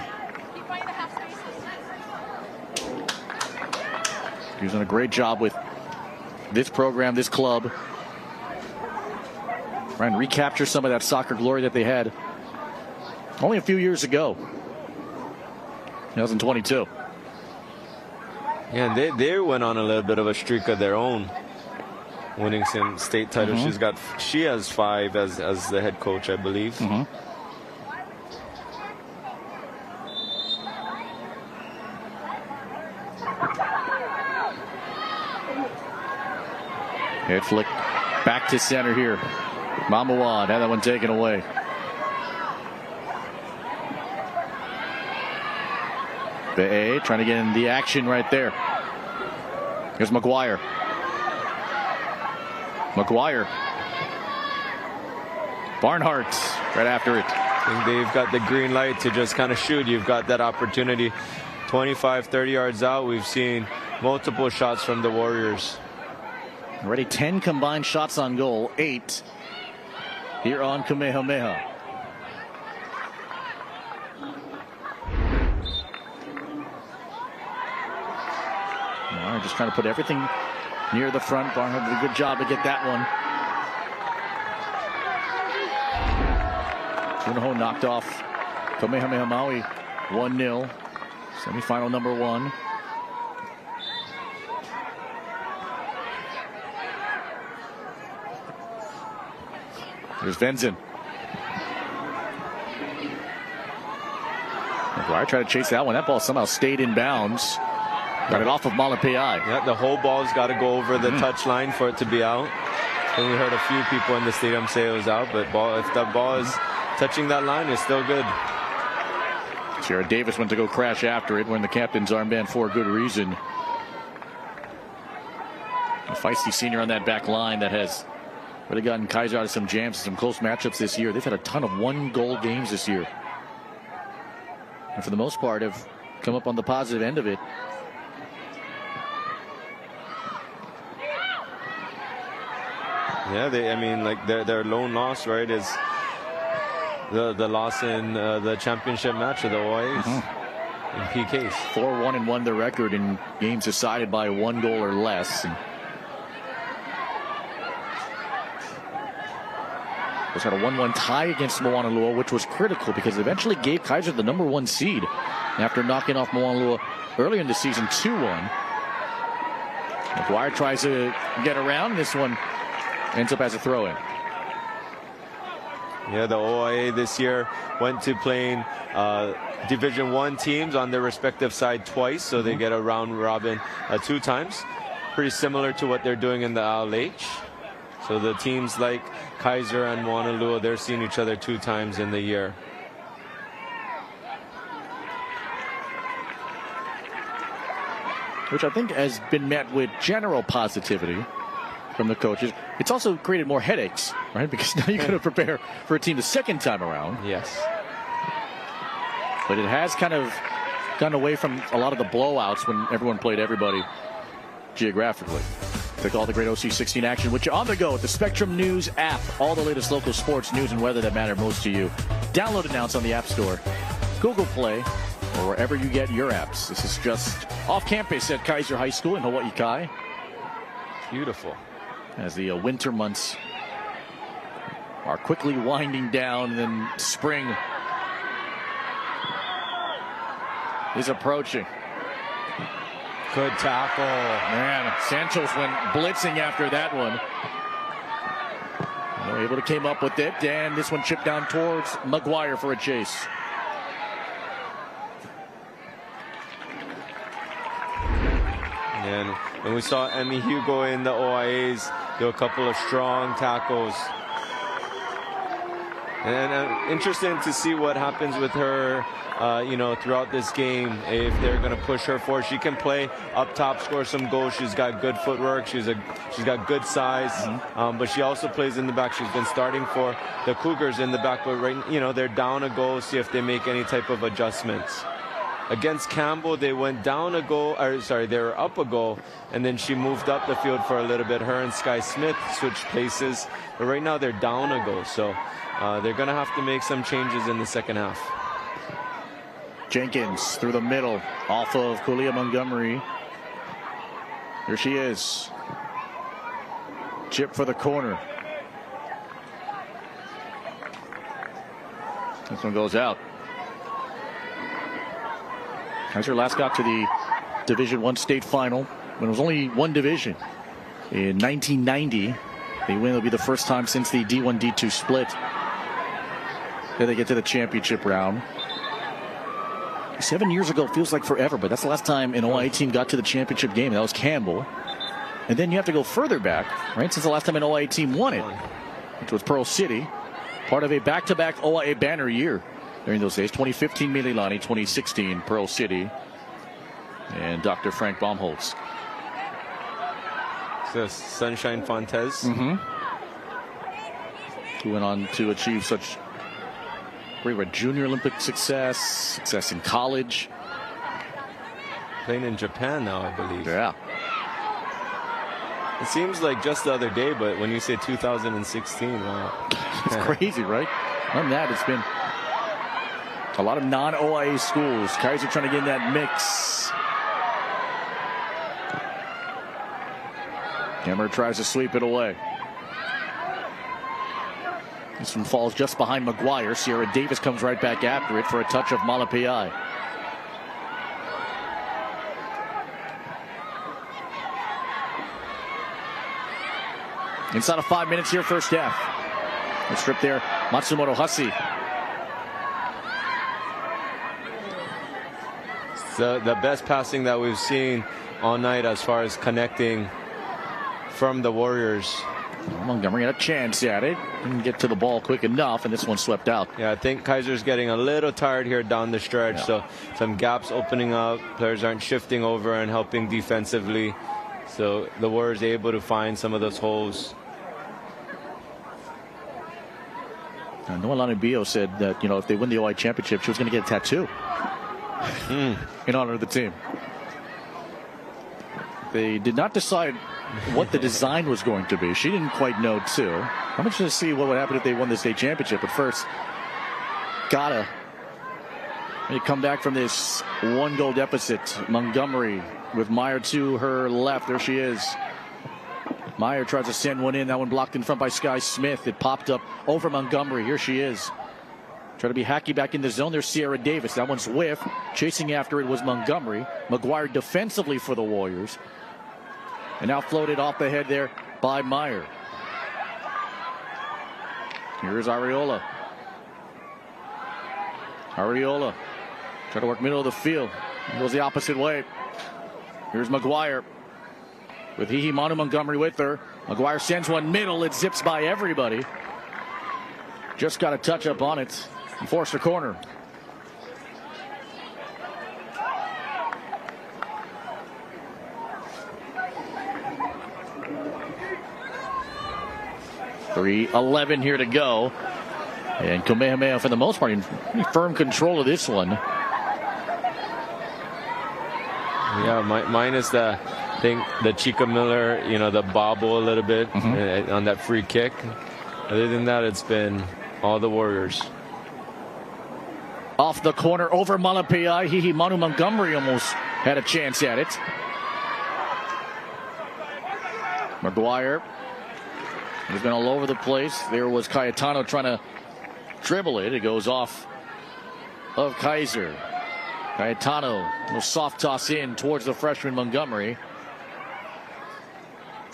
S1: he's done a great job with this program, this club. Try and recapture some of that soccer glory that they had only a few years ago. 2022.
S2: Yeah, they went on a little bit of a streak of their own, winning some state titles. She has 5 as the head coach, I believe.
S1: Head flick back to center here. Mamawad had that one taken away. Ve'e trying to get in the action right there. Here's McGuire. Barnhart right after it.
S2: I think they've got the green light to just kind of shoot. You've got that opportunity. 25, 30 yards out, we've seen multiple shots from the Warriors.
S1: Already 10 combined shots on goal, 8 here on Kamehameha. All right, just trying to put everything near the front. Barnhart did a good job to get that one. Punahou knocked off Kamehameha Maui 1-0. Semifinal number 1. There's Venzin. McGuire tried to chase that one. That ball somehow stayed in bounds. Got it off of Malapai.
S2: Yeah, the whole ball's got to go over the touch line for it to be out. And we heard a few people in the stadium say it was out, but if that ball is touching that line, it's still good.
S1: Jared Davis went to go crash after it, wearing the captain's armband for a good reason. A feisty senior on that back line that has really gotten Kaiser out of some jams, some close matchups this year. They've had a ton of 1-goal games this year. And for the most part have come up on the positive end of it.
S2: Yeah, I mean, like their lone loss, right, is the loss in the championship match of the OIAs in PKs.
S1: 4-1-1 the record in games decided by 1 goal or less. Was had a 1-1 tie against Moanalua, which was critical because it eventually gave Kaiser the #1 seed after knocking off Moanalua earlier in the season 2-1. McGuire tries to get around. This one ends up as a throw-in.
S2: Yeah, the OIA this year went to playing Division I teams on their respective side twice, so they get a round robin 2 times. Pretty similar to what they're doing in the LH. So the teams like Kaiser and Moanalua, they're seeing each other 2 times in the year.
S1: Which I think has been met with general positivity from the coaches. It's also created more headaches, right? Because now you're going to prepare for a team the second time around.
S2: Yes.
S1: But it has kind of gone away from a lot of the blowouts when everyone played everybody geographically. Take all the great OC16 action, which are on the go at the Spectrum News app. All the latest local sports news and weather that matter most to you. Download it now. It's on the App Store, Google Play, or wherever you get your apps. This is just off campus at Kaiser High School in Hawaii Kai.
S2: Beautiful.
S1: As the winter months are quickly winding down, and then spring is approaching.
S2: Good tackle.
S1: Man, Santos went blitzing after that one. They were able to came up with it, and this one chipped down towards McGuire for a chase.
S2: And we saw Emmy Hugo in the OIAs do a couple of strong tackles. And interesting to see what happens with her, throughout this game. If they're going to push her forward, she can play up top, score some goals. She's got good footwork. She's got good size, but she also plays in the back. She's been starting for the Cougars in the back, but they're down a goal. See if they make any type of adjustments. Against Campbell, they went down a goal, they were up a goal, and then she moved up the field for a little bit. Her and Sky Smith switched paces, but right now they're down a goal, so they're going to have to make some changes in the second half.
S1: Jenkins through the middle, off of Kulia Montgomery. Here she is. Chip for the corner. This one goes out. Kaiser last got to the Division I state final when it was only one division. In 1990, they win. It'll be the first time since the D1, D2 split that they get to the championship round. 7 years ago feels like forever, but that's the last time an OIA team got to the championship game. That was Campbell. And then you have to go further back, right? Since the last time an OIA team won it, which was Pearl City, part of a back-to-back OIA banner year. During those days, 2015 Mililani, 2016 Pearl City, and Dr. Frank Baumholtz.
S2: So Sunshine Fontes.
S1: Who went on to achieve such great junior Olympic success in college.
S2: Playing in Japan now, I believe.
S1: Yeah.
S2: It seems like just the other day, but when you say 2016, wow.
S1: It's crazy, right? Other than that, it's been a lot of non-OIA schools. Kaiser trying to get in that mix. Hammer tries to sweep it away. This one falls just behind McGuire. Sierra Davis comes right back after it for a touch of Malapiai. Inside of 5 minutes here, first half. The strip there, Matsumoto Hasi.
S2: The best passing that we've seen all night as far as connecting from the Warriors.
S1: Montgomery had a chance at it. Didn't get to the ball quick enough, and this one swept out.
S2: Yeah, I think Kaiser's getting a little tired here down the stretch, so some gaps opening up. Players aren't shifting over and helping defensively. So the Warriors able to find some of those holes.
S1: Noelani Bio said that, if they win the OI championship, she was going to get a tattoo. In honor of the team. They did not decide what the design was going to be. She didn't quite know, too. I'm interested to see what would happen if they won the state championship. But first, gotta come back from this 1-goal deficit. Montgomery with Meyer to her left. There she is. Meyer tries to send one in. That one blocked in front by Sky Smith. It popped up over Montgomery. Here she is. Try to be hacky back in the zone. There's Sierra Davis. That one's whiff. Chasing after it was Montgomery. McGuire defensively for the Warriors. And now floated off the head there by Meyer. Here's Arreola. Arreola. Try to work middle of the field. Goes the opposite way. Here's McGuire. With Manu Montgomery with her. McGuire sends one middle. It zips by everybody. Just got a touch up on it. And forced a corner. .3:11 here to go. And Kamehameha, for the most part, in firm control of this one.
S2: Yeah, minus the Chica Miller, the bobble a little bit on that free kick. Other than that, it's been all the Warriors.
S1: Off the corner over Malapai. Manu Montgomery almost had a chance at it. McGuire has been all over the place. There was Cayetano trying to dribble it. It goes off of Kaiser. Cayetano will soft toss in towards the freshman Montgomery.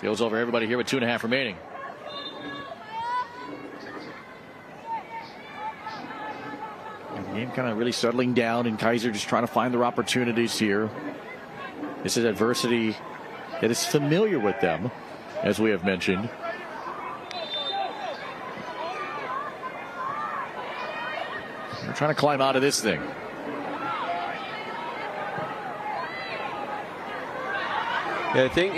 S1: Goes over everybody here with 2.5 remaining. The game kind of really settling down, and Kaiser just trying to find their opportunities here. This is adversity that is familiar with them, as we have mentioned. They're trying to climb out of this thing.
S2: Yeah, I think,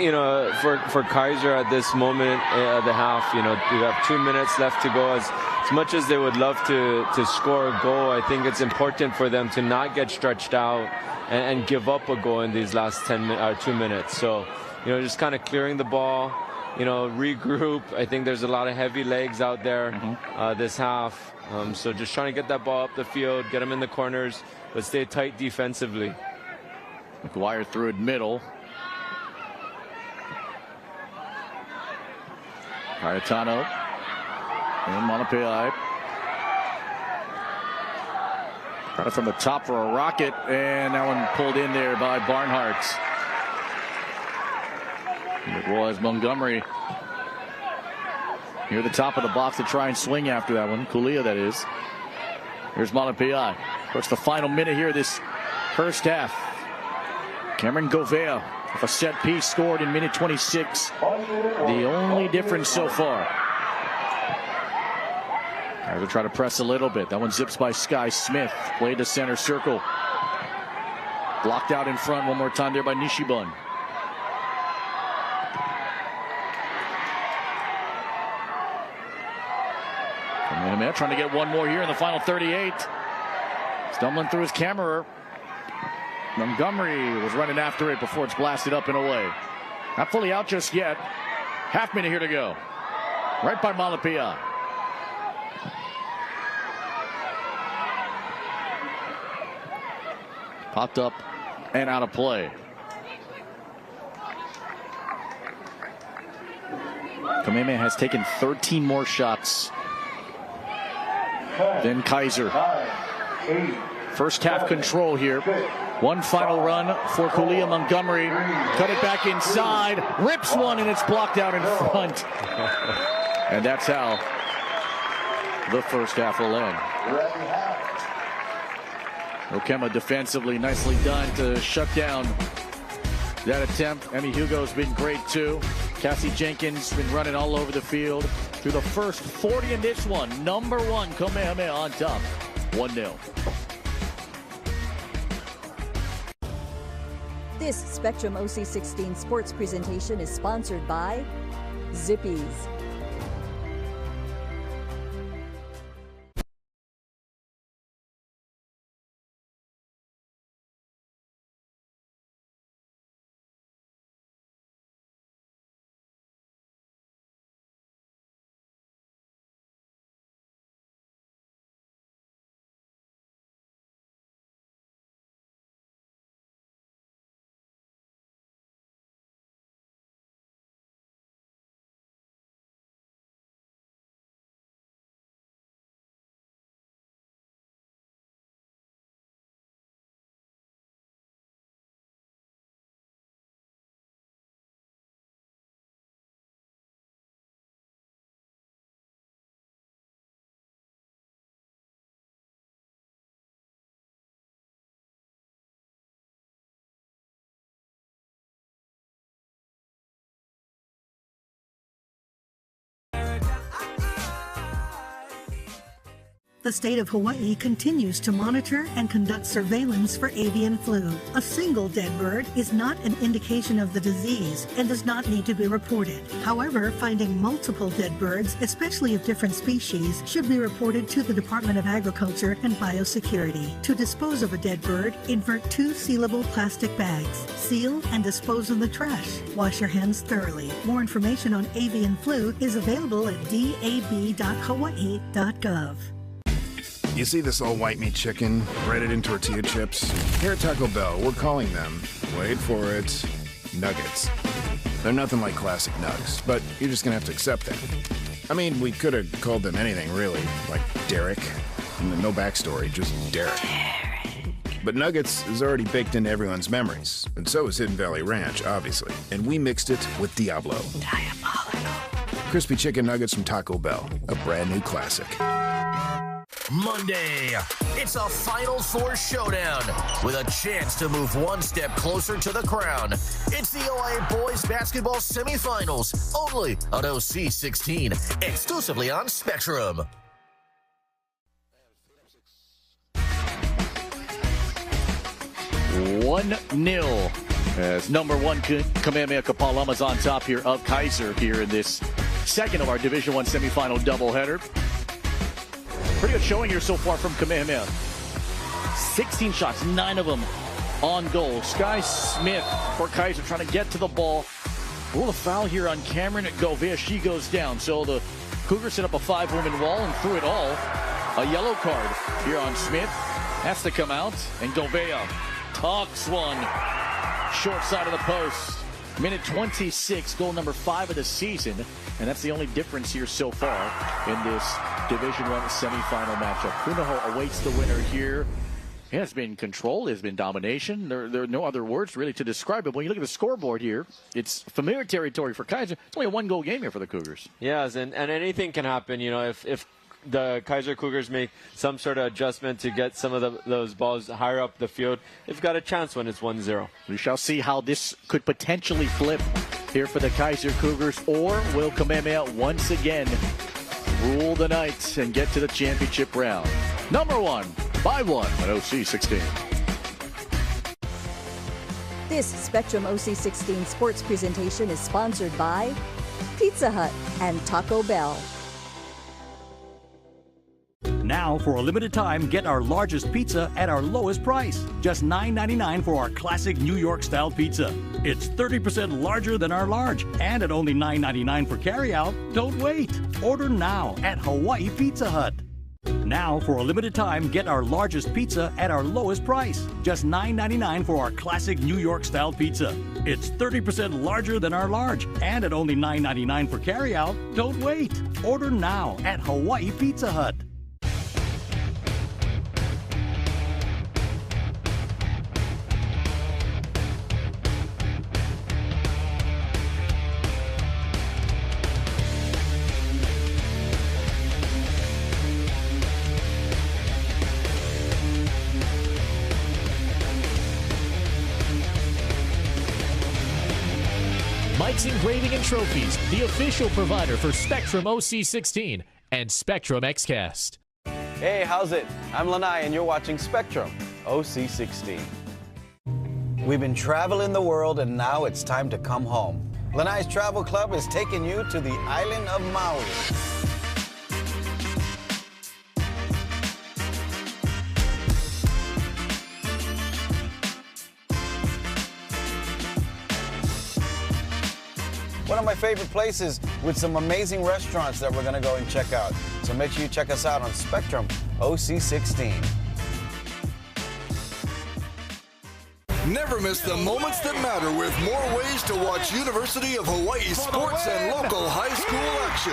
S2: for Kaiser at this moment of the half, you have 2 minutes left to go. As much as they would love to score a goal, I think it's important for them to not get stretched out and give up a goal in these last 2 minutes. So, just kind of clearing the ball, regroup. I think there's a lot of heavy legs out there this half. So just trying to get that ball up the field, get them in the corners, but stay tight defensively.
S1: McGuire through it middle. Cayetano and Malapai. Got it from the top for a rocket, and that one pulled in there by Barnhart. It was Montgomery near the top of the box to try and swing after that one. Kulia, that is. Here's Malapai. Of course, the final minute here, this first half. Cameron Govea with a set piece scored in minute 26. The only difference so far. They'll try to press a little bit. That one zips by Sky Smith. Played to center circle. Blocked out in front one more time there by Nishibun. Kamehameha trying to get one more here in the final 38. Stumbling through his camera. Montgomery was running after it before it's blasted up and away. Not fully out just yet. Half minute here to go. Right by Malapai. Popped up and out of play. Kamehameha has taken 13 more shots than Kaiser. First half control here. One final run for Kulia Montgomery. Cut it back inside. Rips one, and it's blocked out in front. And that's how the first half will end. Okema defensively nicely done to shut down that attempt. Emmy Hugo's been great too. Cassie Jenkins been running all over the field through the first 40 in this one. Number one, Kamehameha on top. 1-0.
S10: This Spectrum OC16 sports presentation is sponsored by Zippies.
S11: The state of Hawaii continues to monitor and conduct surveillance for avian flu. A single dead bird is not an indication of the disease and does not need to be reported. However, finding multiple dead birds, especially of different species, should be reported to the Department of Agriculture and Biosecurity. To dispose of a dead bird, invert 2 sealable plastic bags. Seal and dispose of the trash. Wash your hands thoroughly. More information on avian flu is available at dab.hawaii.gov.
S12: You see this all white meat chicken, breaded in tortilla chips? Here at Taco Bell, we're calling them, wait for it, nuggets. They're nothing like classic nugs, but you're just gonna have to accept that. I mean, we could have called them anything, really, like Derek. No backstory, just Derek. But nuggets is already baked into everyone's memories, and so is Hidden Valley Ranch, obviously. And we mixed it with Diablo. Diabolical. Crispy chicken nuggets from Taco Bell, a brand new classic.
S4: Monday, it's a Final Four showdown with a chance to move one step closer to the crown. It's the OIA Boys Basketball Semifinals, only on OC 16, exclusively on Spectrum.
S1: 1-0 as number 1 KS-Kapalama is on top here of Kaiser here in this second of our Division I semifinal doubleheader. Pretty good showing here so far from Kamehameha. 16 shots, 9 of them on goal. Sky Smith for Kaiser trying to get to the ball. A little foul here on Cameron at Govea. She goes down. So the Cougars set up a 5-woman wall and through it all. A yellow card here on Smith. Has to come out. And Govea talks one. Short side of the post. Minute 26, goal number 5 of the season. And that's the only difference here so far in this Division I semifinal matchup. Punahou awaits the winner here. Yeah, it's been control, it's been domination. There are no other words really to describe it. When you look at the scoreboard here, it's familiar territory for Kaiser. It's only a 1-goal game here for the Cougars.
S2: Yes, and anything can happen. You know, if the Kaiser Cougars make some sort of adjustment to get some of those balls higher up the field, they've got a chance when it's 1-0.
S1: We shall see how this could potentially flip here for the Kaiser Cougars, or will Kamehameha once again rule the night and get to the championship round? Number 1, by 1 at OC 16.
S10: This Spectrum OC 16 sports presentation is sponsored by Pizza Hut and Taco Bell.
S13: Now, for a limited time, get our largest pizza at our lowest price. Just $9.99 for our classic New York-style pizza. It's 30% larger than our large, and at only $9.99 for carryout. Don't wait. Order now at Hawaii Pizza Hut. Now, for a limited time, get our largest pizza at our lowest price. Just $9.99 for our classic New York-style pizza. It's 30% larger than our large, and at only $9.99 for carryout. Don't wait. Order now at Hawaii Pizza Hut.
S14: Mike's Engraving and Trophies, the official provider for Spectrum OC 16 and Spectrum XCast.
S15: Hey, how's it? I'm Lanai and you're watching Spectrum OC 16. We've been traveling the world and now it's time to come home. Lanai's Travel Club is taking you to the island of Maui. One of my favorite places with some amazing restaurants that we're going to go and check out. So make sure you check us out on Spectrum OC 16.
S8: Never miss the moments that matter with more ways to watch University of Hawaii sports and local high school action.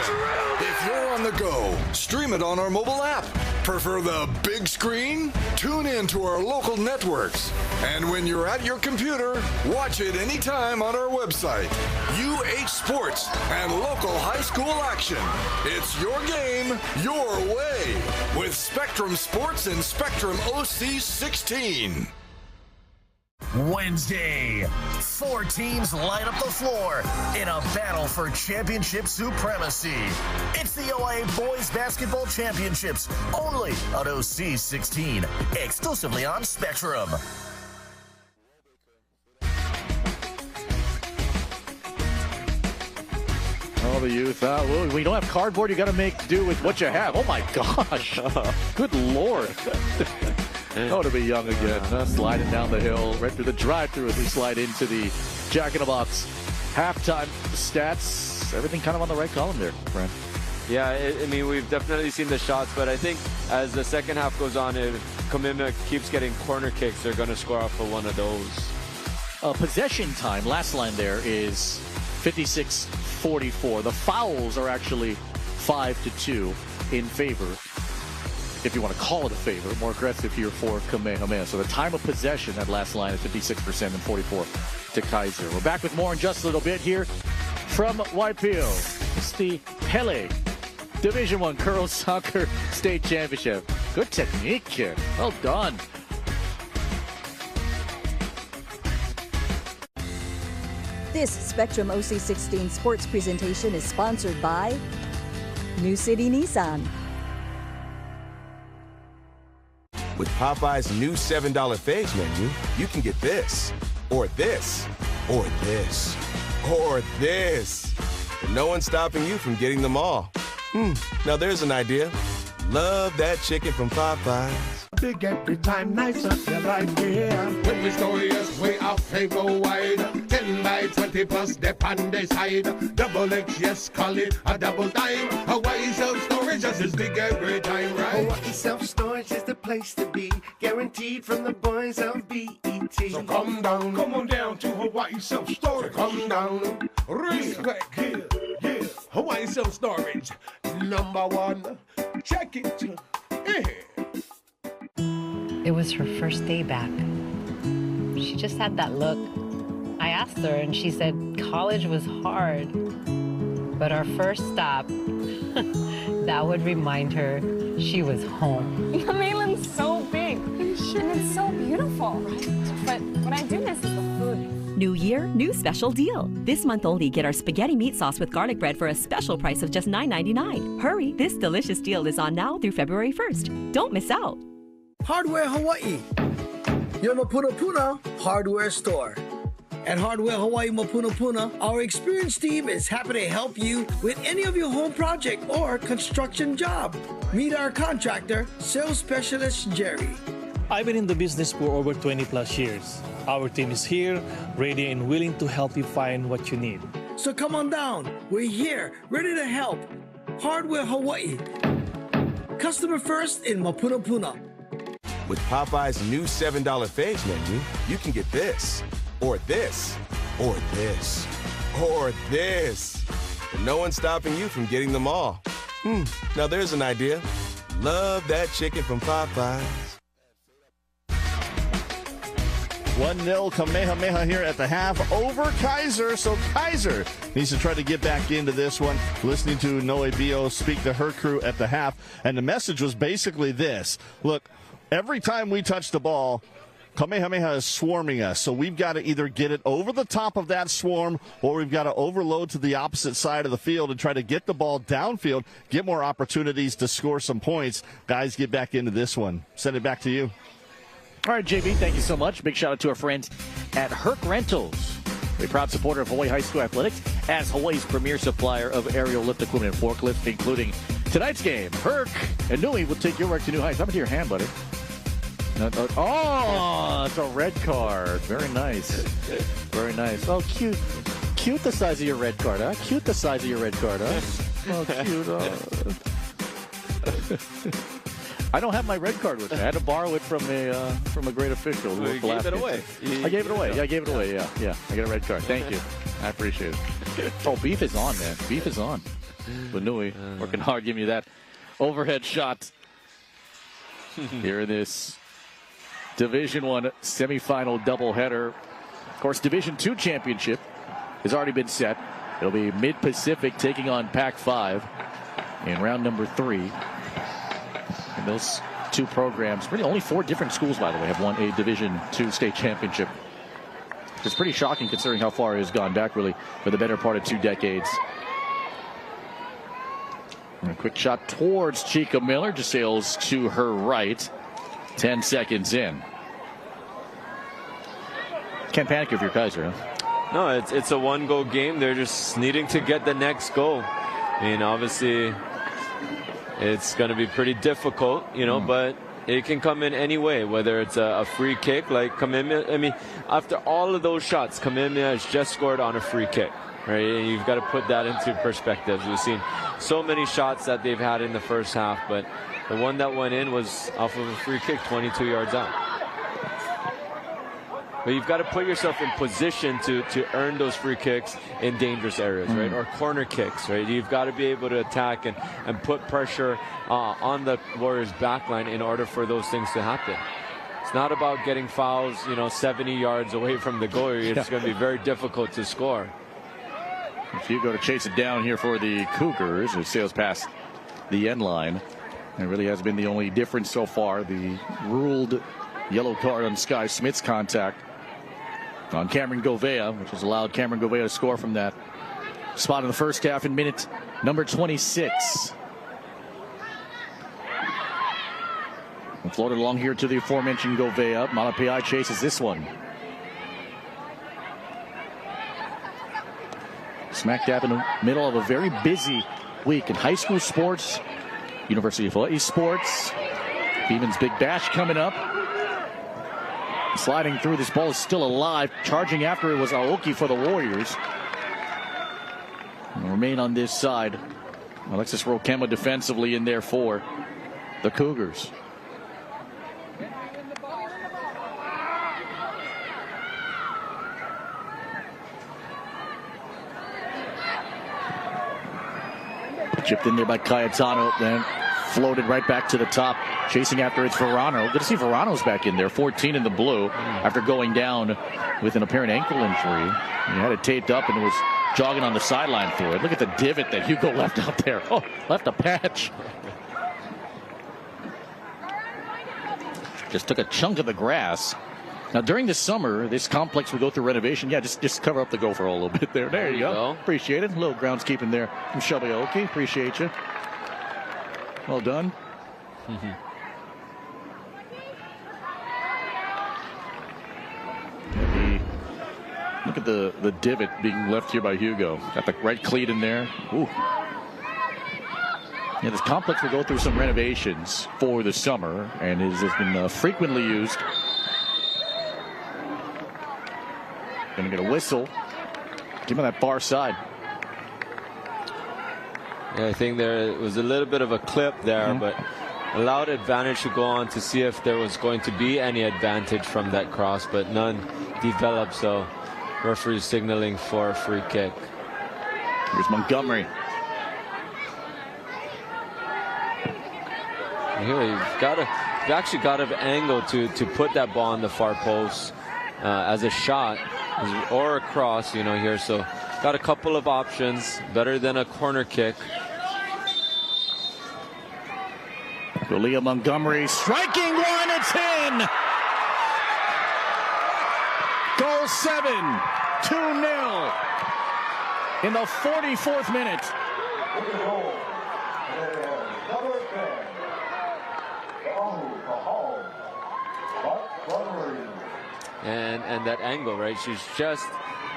S8: If you're on the go, stream it on our mobile app. Prefer the big screen? Tune in to our local networks. And when you're at your computer, watch it anytime on our website. UH Sports and local high school action. It's your game, your way. With Spectrum Sports and Spectrum OC 16.
S4: Wednesday, 4 teams line up the floor in a battle for championship supremacy. It's the OIA Boys Basketball Championships, only on OC 16, exclusively on Spectrum.
S1: All the youth. Well, we don't have cardboard. You got to make do with what you have. Oh my gosh! Good Lord! Oh, to be young again. Sliding down the hill, right through the drive-through as we slide into the Jack in the Box halftime stats. Everything kind of on the right column there, Fran.
S2: Yeah, I mean, we've definitely seen the shots, but I think as the second half goes on, if Kamima keeps getting corner kicks, they're going to score off of one of those.
S1: Possession time, last line there is 56-44. The fouls are actually 5-2 in favor, if you want to call it a favor. More aggressive here for Kamehameha. So the time of possession, that last line is 56% and 44 to Kaiser. We're back with more in just a little bit here from Waipio. It's the Pele Division I Girls Soccer State Championship. Good technique, kid. Well done.
S10: This Spectrum OC16 sports presentation is sponsored by New City Nissan.
S16: With Popeye's new $7 faves menu, you can get this, or this, or this, or this. And no one's stopping you from getting them all. Now there's an idea. Love that chicken from Popeyes.
S17: Big every time, nice up your life, yeah. When we stories way out, favor wide. 10 by 20 plus, dep on the side. Double X, yes, call it a double time. Hawaii self-storage just as big every time, right? Hawaii self-storage is the place to be. Guaranteed from the boys of BET. So come on down to Hawaii self-storage. So come down, respect, yeah. Hawaii self-storage, #1. Check it, yeah.
S18: It was her first day back. She just had that look. I asked her and she said college was hard. But our first stop, that would remind her she was home.
S19: The mainland's so big and it's so beautiful. But what I do miss is the food.
S20: New year, new special deal. This month only, get our spaghetti meat sauce with garlic bread for a special price of just $9.99. Hurry, this delicious deal is on now through February 1st. Don't miss out.
S21: Hardware Hawaii, your Mapunapuna hardware store. At Hardware Hawaii Mapunapuna, our experienced team is happy to help you with any of your home project or construction job. Meet our contractor, sales specialist Jerry.
S22: I've been in the business for over 20 plus years. Our team is here, ready and willing to help you find what you need.
S21: So come on down. We're here, ready to help. Hardware Hawaii. Customer first in Mapunapuna.
S16: With Popeye's new $7 faves menu, you can get this, or this, or this, or this. And no one's stopping you from getting them all. Now there's an idea. Love that chicken from Popeyes.
S3: 1-0 Kamehameha here at the half over Kaiser. So Kaiser needs to try to get back into this one. Listening to Noe Bio speak to her crew at the half. And the message was basically this. Look, every time we touch the ball, Kamehameha is swarming us. So we've got to either get it over the top of that swarm or we've got to overload to the opposite side of the field and try to get the ball downfield, get more opportunities to score some points. Guys, get back into this one. Send it back to you.
S1: All right, JB, thank you so much. Big shout out to our friends at Herc Rentals, a proud supporter of Hawaii High School Athletics as Hawaii's premier supplier of aerial lift equipment and forklifts, including tonight's game. Herc and Nui will take your work to new heights. How about your hand, buddy? Oh, it's a red card. Very nice. Very nice. Oh, cute. Cute the size of your red card, huh? Cute the size of your red card, huh? Oh, cute. I don't have my red card with me. I had to borrow it from a great official.
S2: Well, you gave it away.
S1: I gave it away. Yeah, I gave it away. Yeah. I got a red card. Thank you. I appreciate it. Oh, beef is on, man. Beef is on. Banui working hard, giving you that overhead shot here in this Division I semifinal doubleheader. Of course, Division II championship has already been set. It'll be Mid-Pacific taking on Pac-5 in round number 3. And those two programs, really only 4 different schools, by the way, have won a Division II state championship It's pretty shocking considering how far it has gone back, really, for the better part of 2 decades. And a quick shot towards Chica Miller, just sails to her right. 10 seconds in. Can't panic if you're Kaiser, huh?
S2: No, it's a 1-goal game. They're just needing to get the next goal. I mean, obviously, it's going to be pretty difficult, you know, but it can come in any way, whether it's a free kick like Kamehameha. I mean, after all of those shots, Kamehameha has just scored on a free kick, right? And you've got to put that into perspective. We've seen so many shots that they've had in the first half, but the one that went in was off of a free kick 22 yards out. But you've got to put yourself in position to earn those free kicks in dangerous areas, right? Or corner kicks, right? You've got to be able to attack and put pressure on the Warriors' backline in order for those things to happen. It's not about getting fouls, you know, 70 yards away from the goal. It's going to be very difficult to score.
S1: If you go to chase it down here for the Cougars, it sails past the end line. It really has been the only difference so far. The ruled yellow card on Sky Smith's contact on Cameron Govea, which has allowed Cameron Govea to score from that spot in the first half in minute number 26. And floated along here to the aforementioned Govea. Malapai chases this one. Smack dab in the middle of a very busy week in high school sports. University of Hawaii sports. Beeman's Big Bash coming up. Sliding through, this ball is still alive. Charging after it was Aoki for the Warriors. And remain on this side. Alexis Rokema defensively in there for the Cougars. Chipped in there by Cayetano, then floated right back to the top. Chasing after it's Verano. Good to see Verano's back in there, 14 in the blue, after going down with an apparent ankle injury. He had it taped up and was jogging on the sideline for it. Look at the divot that Hugo left out there. Oh, left a patch. Just took a chunk of the grass. Now, during the summer, this complex will go through renovation. Yeah, just cover up the gopher hole a little bit there. There you go. Appreciate it. A little groundskeeping there from Shelby Aoki. Appreciate you. Well done. Look at the divot being left here by Hugo. Got the right cleat in there. Ooh. Yeah, this complex will go through some renovations for the summer, and it has been frequently used. Going to get a whistle. Give him that far side.
S2: Yeah, I think there was a little bit of a clip there, but allowed advantage to go on to see if there was going to be any advantage from that cross, but none developed, so referee signaling for a free kick.
S1: Here's Montgomery.
S2: Here you've actually got to angle to put that ball on the far post as a shot or a cross, you know, here. So got a couple of options, better than a corner kick.
S1: Leah Montgomery striking one, it's in! Goal 7, 2-0 in the 44th minute.
S2: And that angle, right? She's just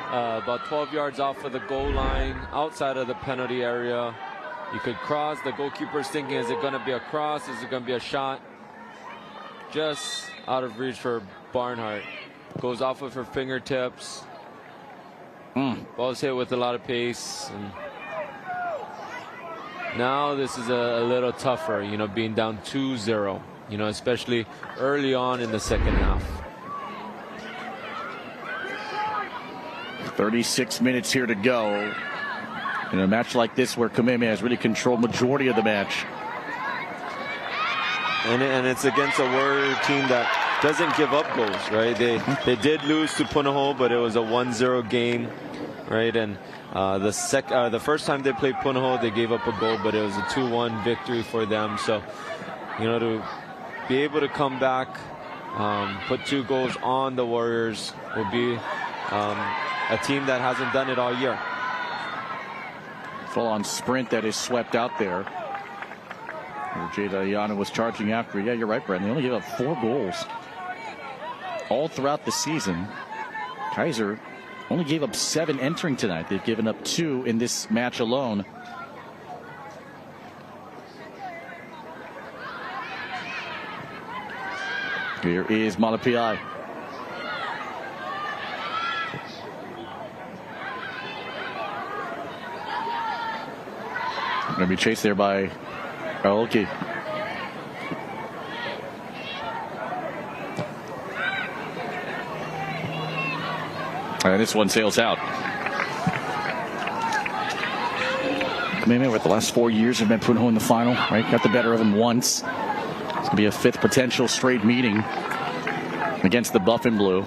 S2: about 12 yards off of the goal line, outside of the penalty area. You could cross. The goalkeeper's thinking, is it going to be a cross? Is it going to be a shot? Just out of reach for Barnhart. Goes off with her fingertips. Ball's hit with a lot of pace. And now this is a little tougher, you know, being down 2-0, you know, especially early on in the second half.
S1: 36 minutes here to go in a match like this where Kamehameha has really controlled majority of the match.
S2: And it's against a Warrior team that doesn't give up goals, right? They did lose to Punahou, but it was a 1-0 game, right? And the first time they played Punahou, they gave up a goal, but it was a 2-1 victory for them. So, you know, to be able to come back, put 2 goals on the Warriors will be a team that hasn't done it all year.
S1: Full-on sprint that is swept out there. Jada Ayana was charging after. Yeah, you're right, Brent. They only gave up 4 goals all throughout the season. Kaiser only gave up 7 entering tonight. They've given up 2 in this match alone. Here is Malapiai. Going to be chased there by Aoki. And this one sails out. With the last 4 years have been Punho in the final, right? Got the better of him once. It's going to be a 5th potential straight meeting against the Buff and Blue.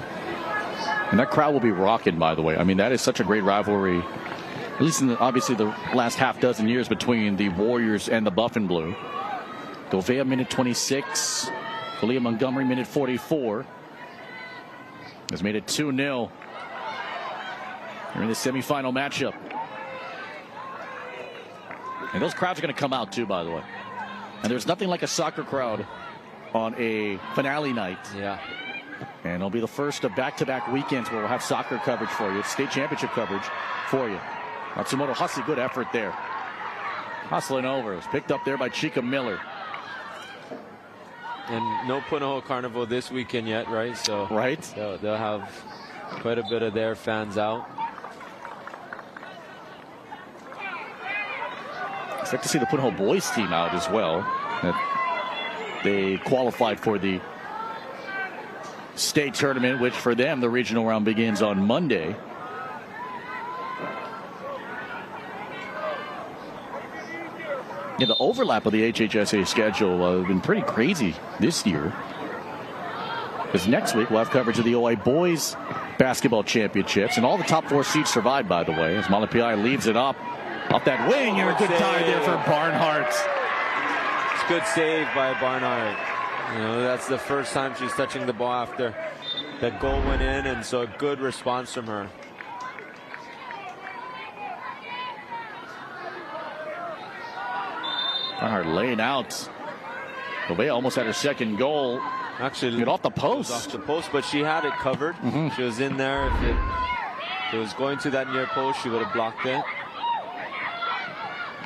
S1: And that crowd will be rocking, by the way. I mean, that is such a great rivalry. At least in obviously the last half dozen years between the Warriors and the Buff and Blue. Govea minute 26. Kalia Montgomery minute 44. Has made it 2-0. We're in the semifinal matchup. And those crowds are going to come out too, by the way. And there's nothing like a soccer crowd on a finale night.
S2: Yeah.
S1: And it'll be the first of back-to-back weekends where we'll have soccer coverage for you. State championship coverage for you. Matsumoto Hussey, good effort there. Hustling over. It was picked up there by Chica Miller.
S2: And no Punahou Carnival this weekend yet, right? So
S1: right.
S2: They'll have quite a bit of their fans out.
S1: Expect to see the Punahou boys team out as well. They qualified for the state tournament, which for them the regional round begins on Monday. Yeah, the overlap of the HHSAA schedule has been pretty crazy this year. Because next week we'll have coverage of the OI Boys Basketball Championships. And all the top 4 seeds survive, by the way, as Malapiai leaves it up. Off that wing, you're a good tie there for Barnhart.
S2: It's a good save by Barnhart. You know, that's the first time she's touching the ball after that goal went in, and so a good response from her.
S1: Barnhart laying out. Gobea almost had her second goal.
S2: Actually,
S1: get off the post.
S2: Off the post, but she had it covered. She was in there. If it was going to that near post, she would have blocked it.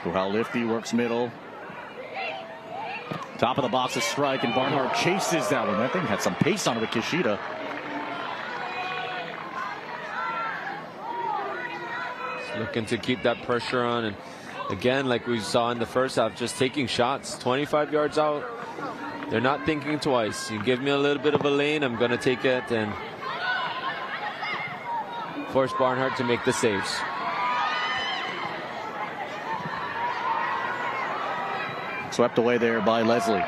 S1: How Lifty works middle. Top of the box, a strike, and Barnhart chases that one. That thing had some pace on it with Kishida.
S2: Looking to keep that pressure on, and again, like we saw in the first half, just taking shots 25 yards out. They're not thinking twice. You give me a little bit of a lane, I'm going to take it and force Barnhart to make the saves.
S1: Swept away there by Leslie.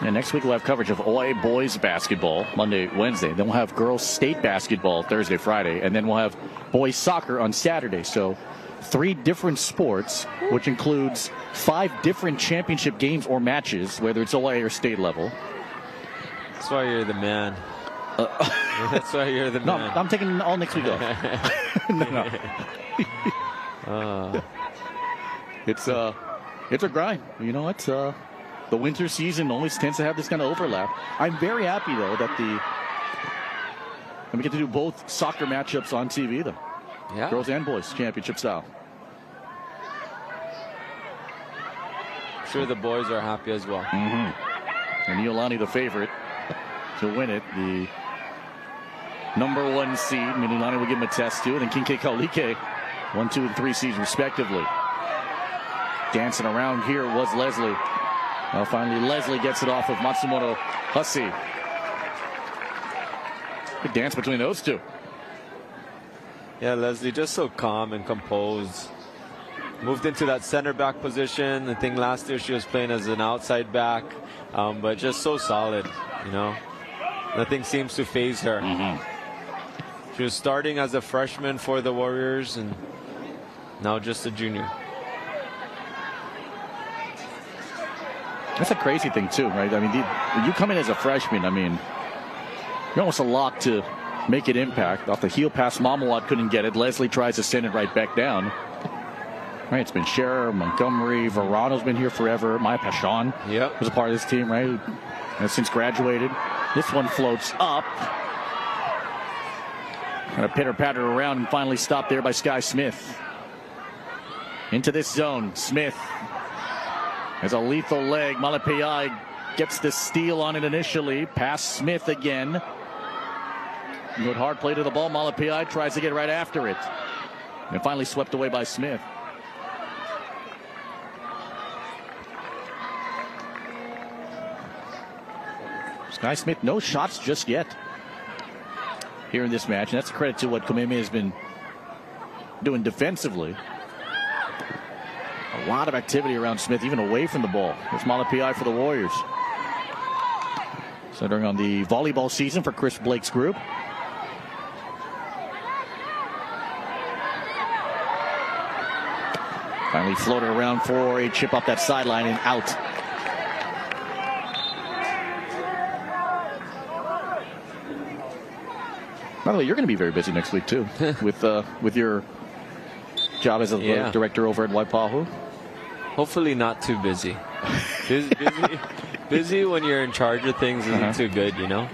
S1: And next week we'll have coverage of OIA boys basketball Monday, Wednesday. Then we'll have girls state basketball Thursday, Friday. And then we'll have boys soccer on Saturday. So 3 different sports, which includes 5 different championship games or matches, whether it's OIA or state level.
S2: That's why you're the man. That's why you're the man.
S1: No, I'm taking all next week off. No. It's a grind. You know, it's the winter season always tends to have this kind of overlap. I'm very happy though that we get to do both soccer matchups on TV though.
S2: Yeah.
S1: Girls and boys championship style.
S2: I'm sure the boys are happy as well.
S1: And Iolani the favorite to win it. The #1 seed. Iolani will give him a test too. And then Kinke Kaulike 1, 2, and 3 seeds respectively. Dancing around here was Leslie. Well, finally Leslie gets it off of Matsumoto Hussey. Good dance between those two.
S2: Yeah, Leslie just so calm and composed. Moved into that center back position. I think last year she was playing as an outside back, but just so solid, you know. Nothing seems to faze her. She was starting as a freshman for the Warriors and now just a junior.
S1: That's a crazy thing too, right? I mean, when you come in as a freshman, I mean, almost a lock to make it impact. Off the heel pass, Mamawat couldn't get it. Leslie tries to send it right back down. Right, it's been Scherer, Montgomery, Verano's been here forever. Maya Pashon was a part of this team, right? Has since graduated. This one floats up. Kind of pitter-patter around and finally stopped there by Sky Smith. Into this zone, Smith has a lethal leg. Malapai gets the steal on it initially. Pass Smith again. Good hard play to the ball. Malapai tries to get right after it. And finally swept away by Smith. Sky Smith, no shots just yet here in this match. And that's a credit to what Komeme has been doing defensively. A lot of activity around Smith, even away from the ball. There's Malapai for the Warriors. Centering on the volleyball season for Chris Blake's group. Finally floated around for a chip off that sideline and out. By the way, you're going to be very busy next week too, with your job as a director over at Waipahu.
S2: Hopefully not too busy. Busy when you're in charge of things isn't too good, you know.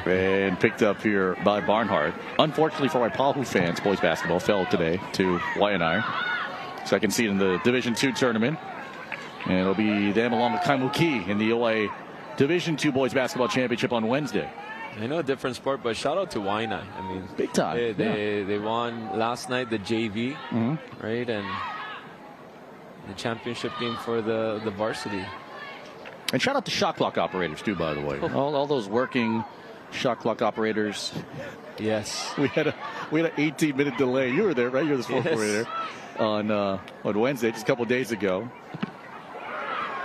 S1: And picked up here by Barnhart. Unfortunately for Waipahu fans, boys basketball fell today to Waianae. Second seed in the Division II tournament. And it'll be them along with Kaimuki in the OA Division II boys basketball championship on Wednesday.
S2: I know a different sport, but shout out to Waianae. I mean,
S1: big time.
S2: They won last night the JV, right, and the championship game for the varsity.
S1: And shout out to shot clock operators too, by the way. All those working shot clock operators.
S2: Yes,
S1: we had an 18-minute delay. You were there, right? You're the sport coordinator on Wednesday, just a couple days ago.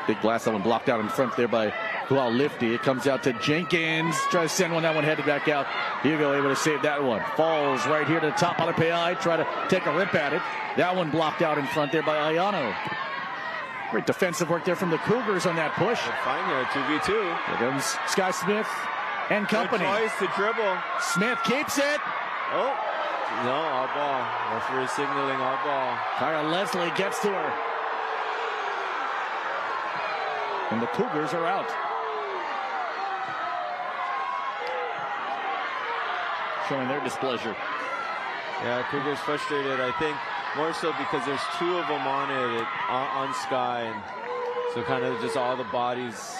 S1: Big blast, that one blocked out in front there by Kual Lifty. It comes out to Jenkins. Tries to send one. That one headed back out. Hugo able to save that one. Falls right here to the top. Malapai try to take a rip at it. That one blocked out in front there by Ayano. Great defensive work there from the Cougars on that push.
S2: Fine here, 2v2.
S1: Here comes Sky Smith and company.
S2: Good choice to dribble.
S1: Smith keeps it.
S2: Oh, no, all ball. Referee signaling all ball.
S1: Kyra Leslie gets to her. And the Cougars are out. Showing their displeasure.
S2: Yeah, Cougars frustrated, I think, more so because there's two of them on it, on Sky. And so kind of just all the bodies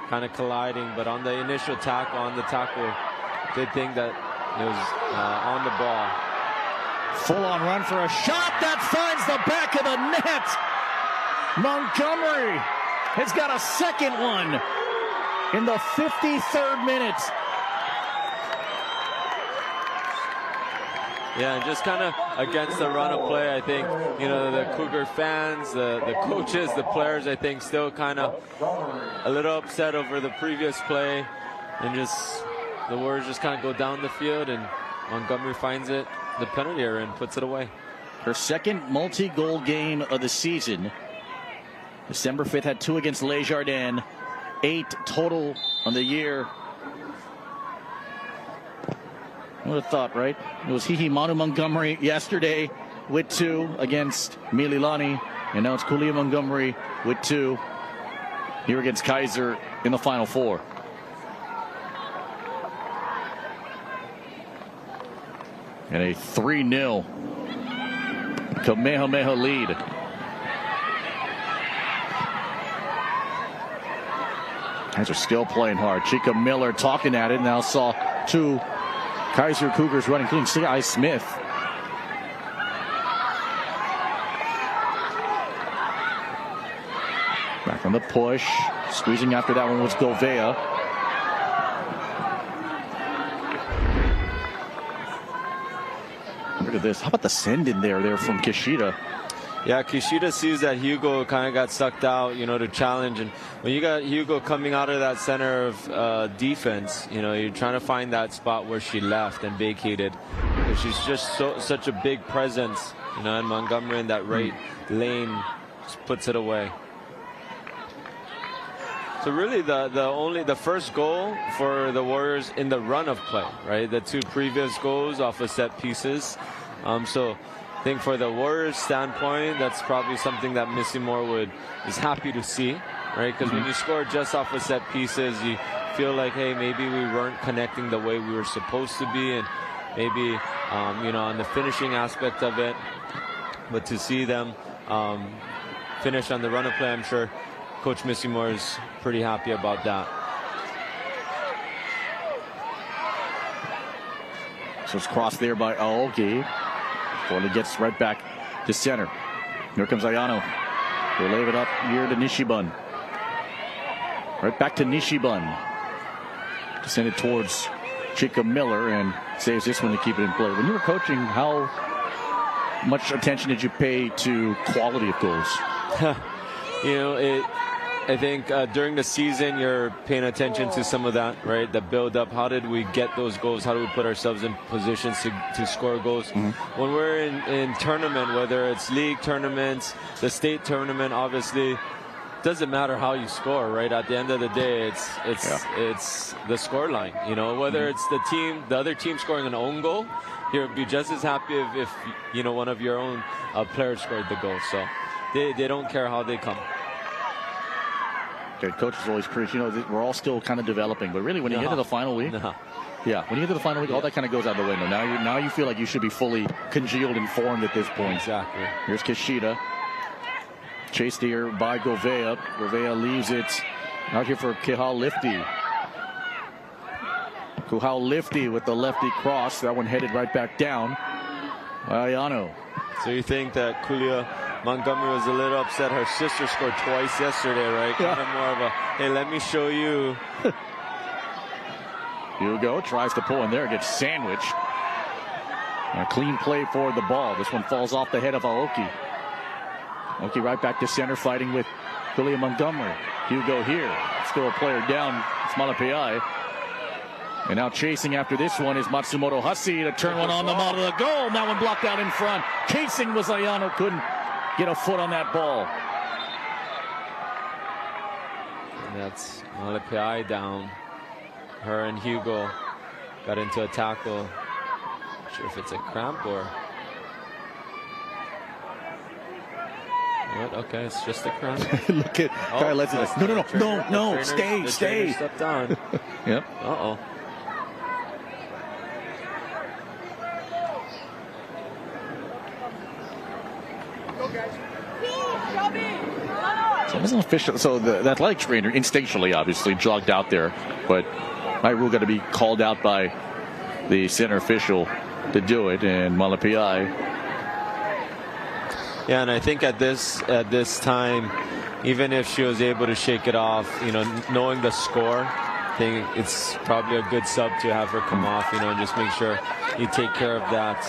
S2: kind of colliding. But on the initial tackle, they think that it was on the ball.
S1: Full-on run for a shot that finds the back of the net. Montgomery has got a second one in the 53rd minute.
S2: Yeah, just kind of against the run of play, I think, you know, the Cougar fans, the coaches, the players, I think, still kind of a little upset over the previous play. And just the Warriors just kind of go down the field, and Montgomery finds it, the penalty area, and puts it away.
S1: Her second multi-goal game of the season. December 5th had 2 against Les Jardins. 8 total on the year. I would have thought, right? It was Manu Montgomery yesterday with 2 against Mililani. And now it's Kulia Montgomery with 2 here against Kaiser in the Final Four. And a 3-0 Kamehameha lead. Guys are still playing hard. Chica Miller talking at it. Now saw 2 Kaiser Cougars running, including Sky Smith. Back on the push. Squeezing after that one was Govea. Look at this. How about the send in there from Kishida?
S2: Yeah, Kishida sees that Hugo kind of got sucked out, you know, to challenge. And when you got Hugo coming out of that center of defense, you know, you're trying to find that spot where she left and vacated. But she's just such a big presence, you know, and Montgomery in that right lane just puts it away. So really the first goal for the Warriors in the run of play, right? The 2 previous goals off of set pieces. So I think for the Warriors standpoint, that's probably something that Missy Moore is happy to see, right? Because when you score just off of set pieces, you feel like, hey, maybe we weren't connecting the way we were supposed to be, and maybe on the finishing aspect of it. But to see them finish on the run of play, I'm sure Coach Missy Moore is pretty happy about that.
S1: So it's crossed there by Aoki. Before he gets right back to center. Here comes Ayano. He'll leave it up here to Nishiban. Right back to Nishiban. To send it towards Chica Miller and saves this one to keep it in play. When you were coaching, how much attention did you pay to quality of goals?
S2: I think during the season you're paying attention to some of that, right? The build up. How did we get those goals? How do we put ourselves in positions to score goals? When we're in tournament, whether it's league tournaments, the state tournament, obviously doesn't matter how you score, right? At the end of the day, it's the score line. Whether it's the other team scoring an own goal, you'll be just as happy if one of your own players scored the goal. So they don't care how they come.
S1: Okay, coach is always preach. We're all still kind of developing, but really, when you get to the final week, when you get to the final week, all that kind of goes out the window. Now you feel like you should be fully congealed and formed at this point.
S2: Exactly.
S1: Here's Kishida. Chased here by Govea. Govea leaves it out here for Kihal Lifty. Kuhal Lifty with the lefty cross. That one headed right back down. Ayano.
S2: So you think that Kulia Montgomery was a little upset. Her sister scored twice yesterday, right? Kind of more of a, hey, let me show you.
S1: Hugo tries to pull in there, gets sandwiched. A clean play for the ball. This one falls off the head of Aoki. Aoki right back to center, fighting with Kulia Montgomery. Hugo here. Still a player down. It's Malapiai. And now chasing after this one is Matsumoto Hasi to turn one on the model of the goal. That one blocked out in front. Chasing was Ayano. Couldn't get a foot on that ball.
S2: And that's Malapiai down. Her and Hugo got into a tackle. Not sure if it's a cramp or what. Okay, it's just a cramp.
S1: Look at Kyle Leslie. No, stay.
S2: Stepped on.
S1: Yep.
S2: Uh-oh.
S1: So it wasn't official. So the athletic trainer instinctually, obviously, jogged out there, but my rule got to be called out by the center official to do it, and Malapiai.
S2: Yeah, and I think at this time, even if she was able to shake it off, knowing the score, I think it's probably a good sub to have her come off, and just make sure you take care of that.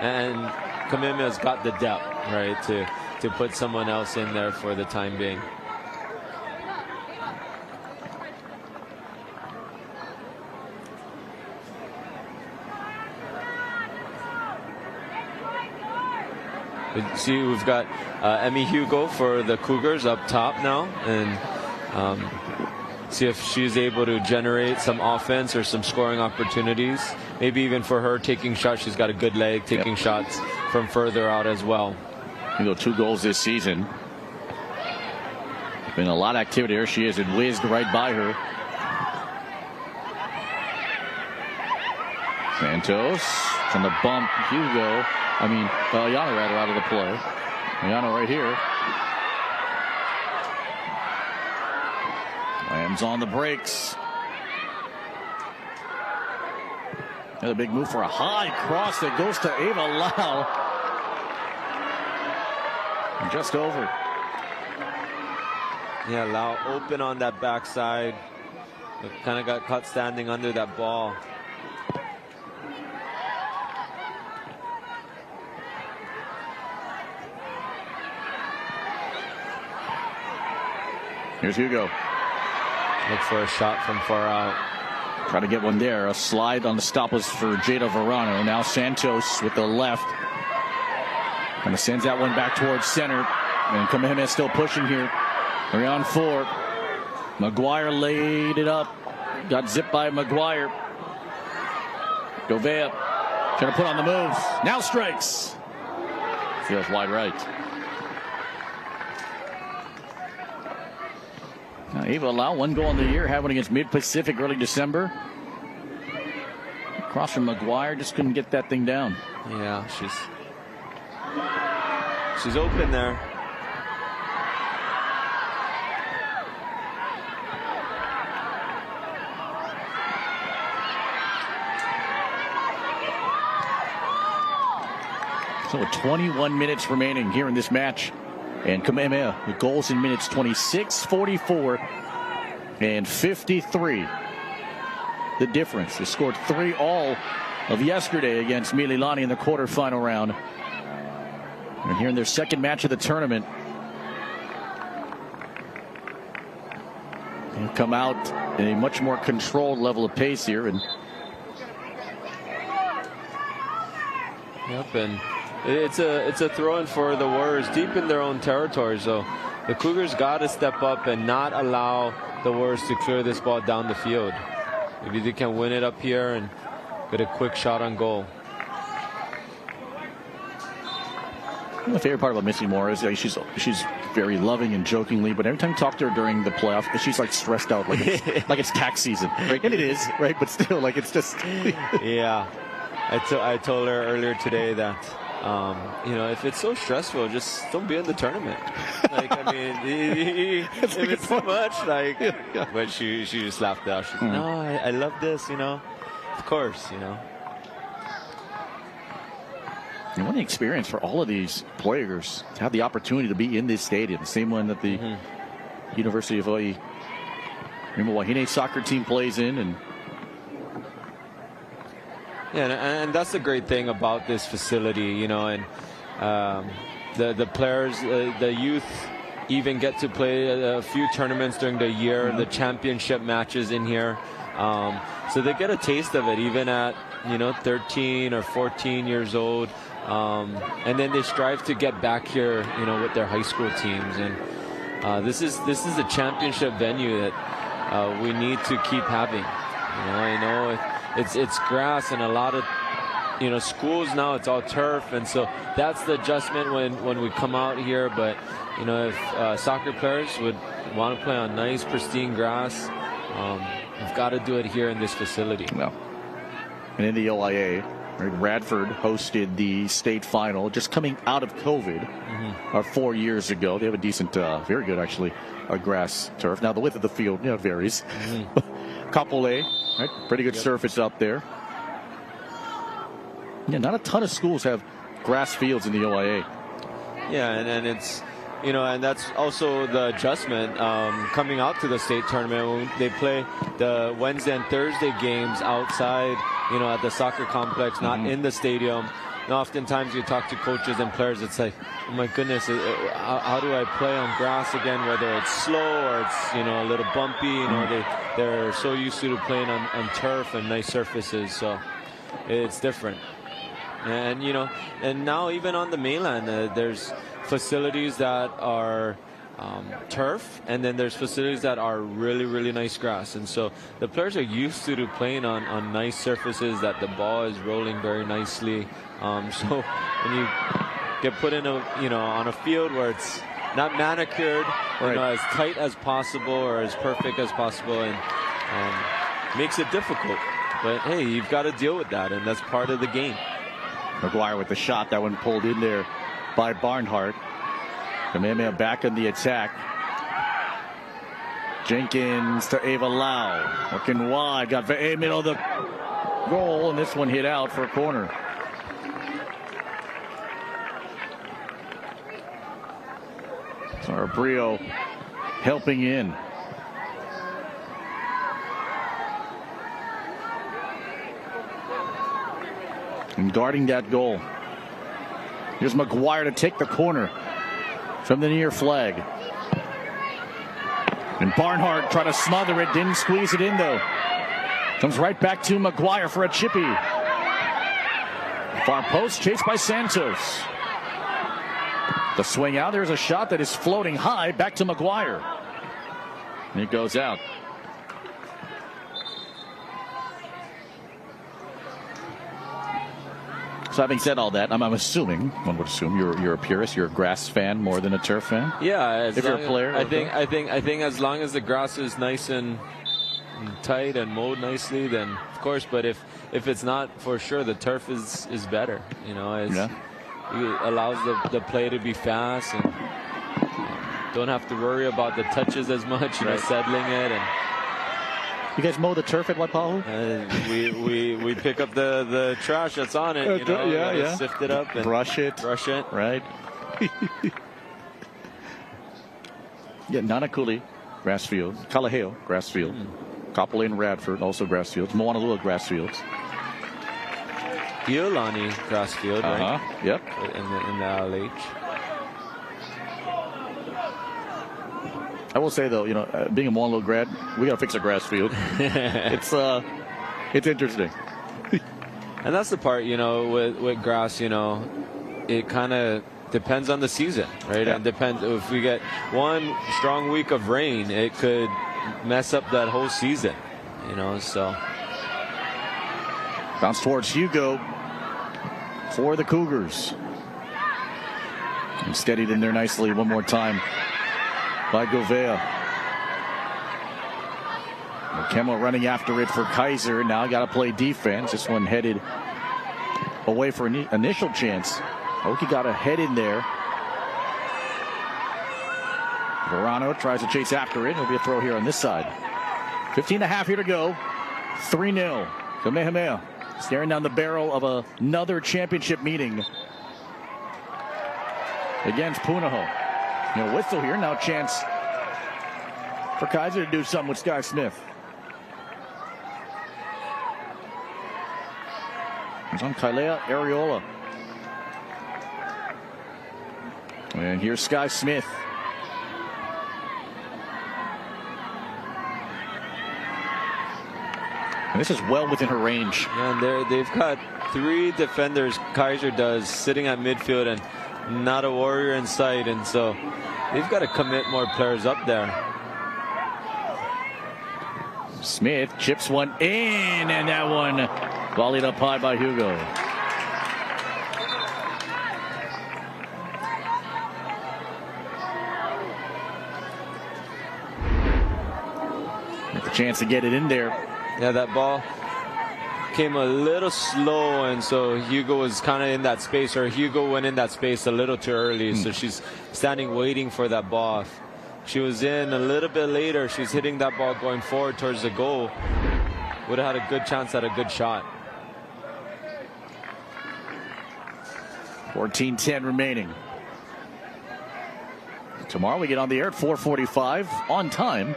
S2: And Kamimia's got the depth, right, to put someone else in there for the time being. See, we've got Emmy Hugo for the Cougars up top now, and see if she's able to generate some offense or some scoring opportunities. Maybe even for her taking shots. She's got a good leg, taking shots from further out as well.
S1: 2 goals this season. Been a lot of activity. There she is, and whizzed right by her. Santos on the bump. Hugo. Ayano rather out of the play. Ayano right here. Lands on the brakes. Another big move for a high cross that goes to Ava Lau. And just over.
S2: Yeah, Lau open on that backside. Kind of got caught standing under that ball.
S1: Here's Hugo.
S2: Look for a shot from far out.
S1: Try to get one there. A slide on the stop was for Jada Verano. Now Santos with the left. Kind of sends that one back towards center. And Kamehameha still pushing here. 3 on 4. McGuire laid it up. Got zipped by McGuire. Govea trying to put on the moves. Now strikes. Feels wide right. Now Ava Lau, 1 goal in the year, had one against Mid-Pacific early December. Across from McGuire, just couldn't get that thing down.
S2: Yeah, she's open there.
S1: So with 21 minutes remaining here in this match. And Kamehameha with goals in minutes 26, 44, and 53. The difference. They scored 3 all of yesterday against Mililani in the quarterfinal round. And here in their second match of the tournament. And come out in a much more controlled level of pace here. And
S2: yep, and it's a throw-in for the Warriors deep in their own territory. So the Cougars got to step up and not allow the Warriors to clear this ball down the field. Maybe they can win it up here and get a quick shot on goal.
S1: The favorite part about Missy Moore is she's very loving and jokingly, but every time you talk to her during the playoff, she's like stressed out, like it's tax season, right? And it is, right? But still, like it's just
S2: yeah. I told her earlier today that if it's so stressful, just don't be in the tournament. Like, I mean, if it's too much, like, yeah. But she just laughed out. She's like, no, I love this, of course,
S1: And what an experience for all of these players to have the opportunity to be in this stadium, the same one that the University of Hawaii Wahine soccer team plays in. And
S2: yeah, and that's the great thing about this facility, and the players, the youth even get to play a few tournaments during the year, the championship matches in here. So they get a taste of it even at 13 or 14 years old. And then they strive to get back here, with their high school teams. And this is a championship venue that we need to keep having. I know it's grass, and a lot of schools now it's all turf, and so that's the adjustment when we come out here. But if soccer players would want to play on nice pristine grass, we've got to do it here in this facility.
S1: Well, and in the OIA, Radford hosted the state final just coming out of COVID 4 years ago. They have a decent, very good actually, grass turf. Now the width of the field varies. Kapolei, right? Pretty good surface up there. Yeah, not a ton of schools have grass fields in the OIA.
S2: Yeah, and it's and that's also the adjustment coming out to the state tournament when they play the Wednesday and Thursday games outside, at the soccer complex, not in the stadium. And oftentimes you talk to coaches and players, it's like, oh my goodness, how do I play on grass again, whether it's slow or it's a little bumpy. They're so used to playing on turf and nice surfaces, so it's different. And and now even on the mainland, there's facilities that are turf, and then there's facilities that are really, really nice grass. And so the players are used to playing on nice surfaces that the ball is rolling very nicely. So when you get put in on a field where it's not manicured, as tight as possible or as perfect as possible, and makes it difficult. But hey, you've got to deal with that, and that's part of the game.
S1: McGuire with the shot, that one pulled in there by Barnhart. Kamehameha back on the attack. Jenkins to Ava Lau. Working wide. Got Ve'e middle of the goal, and this one hit out for a corner. So Brio helping in. And guarding that goal. Here's McGuire to take the corner from the near flag. And Barnhart trying to smother it, didn't squeeze it in though. Comes right back to McGuire for a chippy. Far post chased by Santos. The swing out, there's a shot that is floating high back to McGuire. It goes out. So having said all that, I'm assuming, one would assume you're a purist, you're a grass fan more than a turf fan.
S5: Yeah,
S1: if you're a player,
S5: I think as long as the grass is nice and tight and mowed nicely, then of course. But if it's not, for sure, the turf is better. You know, it allows the play to be fast and don't have to worry about the touches as much. You know, settling it and.
S1: You guys mow the turf at Waipahu?
S5: We pick up the trash that's on it. You know, sift it up and
S1: brush it. Right. Nanakuli, grass field. Kalaheo, grass field. Kapolei and Radford, also grass fields. Moanalua, grass fields.
S5: Iolani, grass field, right?
S1: Yep.
S5: In the LH.
S1: I will say though, being a Moanalua grad, we gotta fix our grass field. It's interesting.
S5: And that's the part, with grass, it kind of depends on the season, right?
S1: Yeah.
S5: And depends if we get one strong week of rain, it could mess up that whole season, so.
S1: Bounce towards Hugo for the Cougars. And steadied in there nicely one more time by Govea. Kemwa running after it for Kaiser. Now got to play defense. This one headed away for an initial chance. Oki got a head in there. Verano tries to chase after it. It'll be a throw here on this side. 15.5 here to go. 3-0. Kamehameha staring down the barrel of another championship meeting against Punahou. Whistle here. Now chance for Kaiser to do something with Sky Smith. It's on Kailea Areola. And here's Sky Smith. And this is well within her range.
S5: And they've got 3 defenders, Kaiser does, sitting at midfield and not a warrior in sight. And so they've got to commit more players up there.
S1: Smith chips one in, and that one volleyed up high by Hugo. With a chance to get it in there.
S5: Yeah, that ball came a little slow, and so Hugo was kind of in that space, or Hugo went in that space a little too early. So she's standing waiting for that ball. If she was in a little bit later, she's hitting that ball going forward towards the goal. Would have had a good chance at a good shot.
S1: 14:10 remaining. Tomorrow we get on the air at 4:45 on time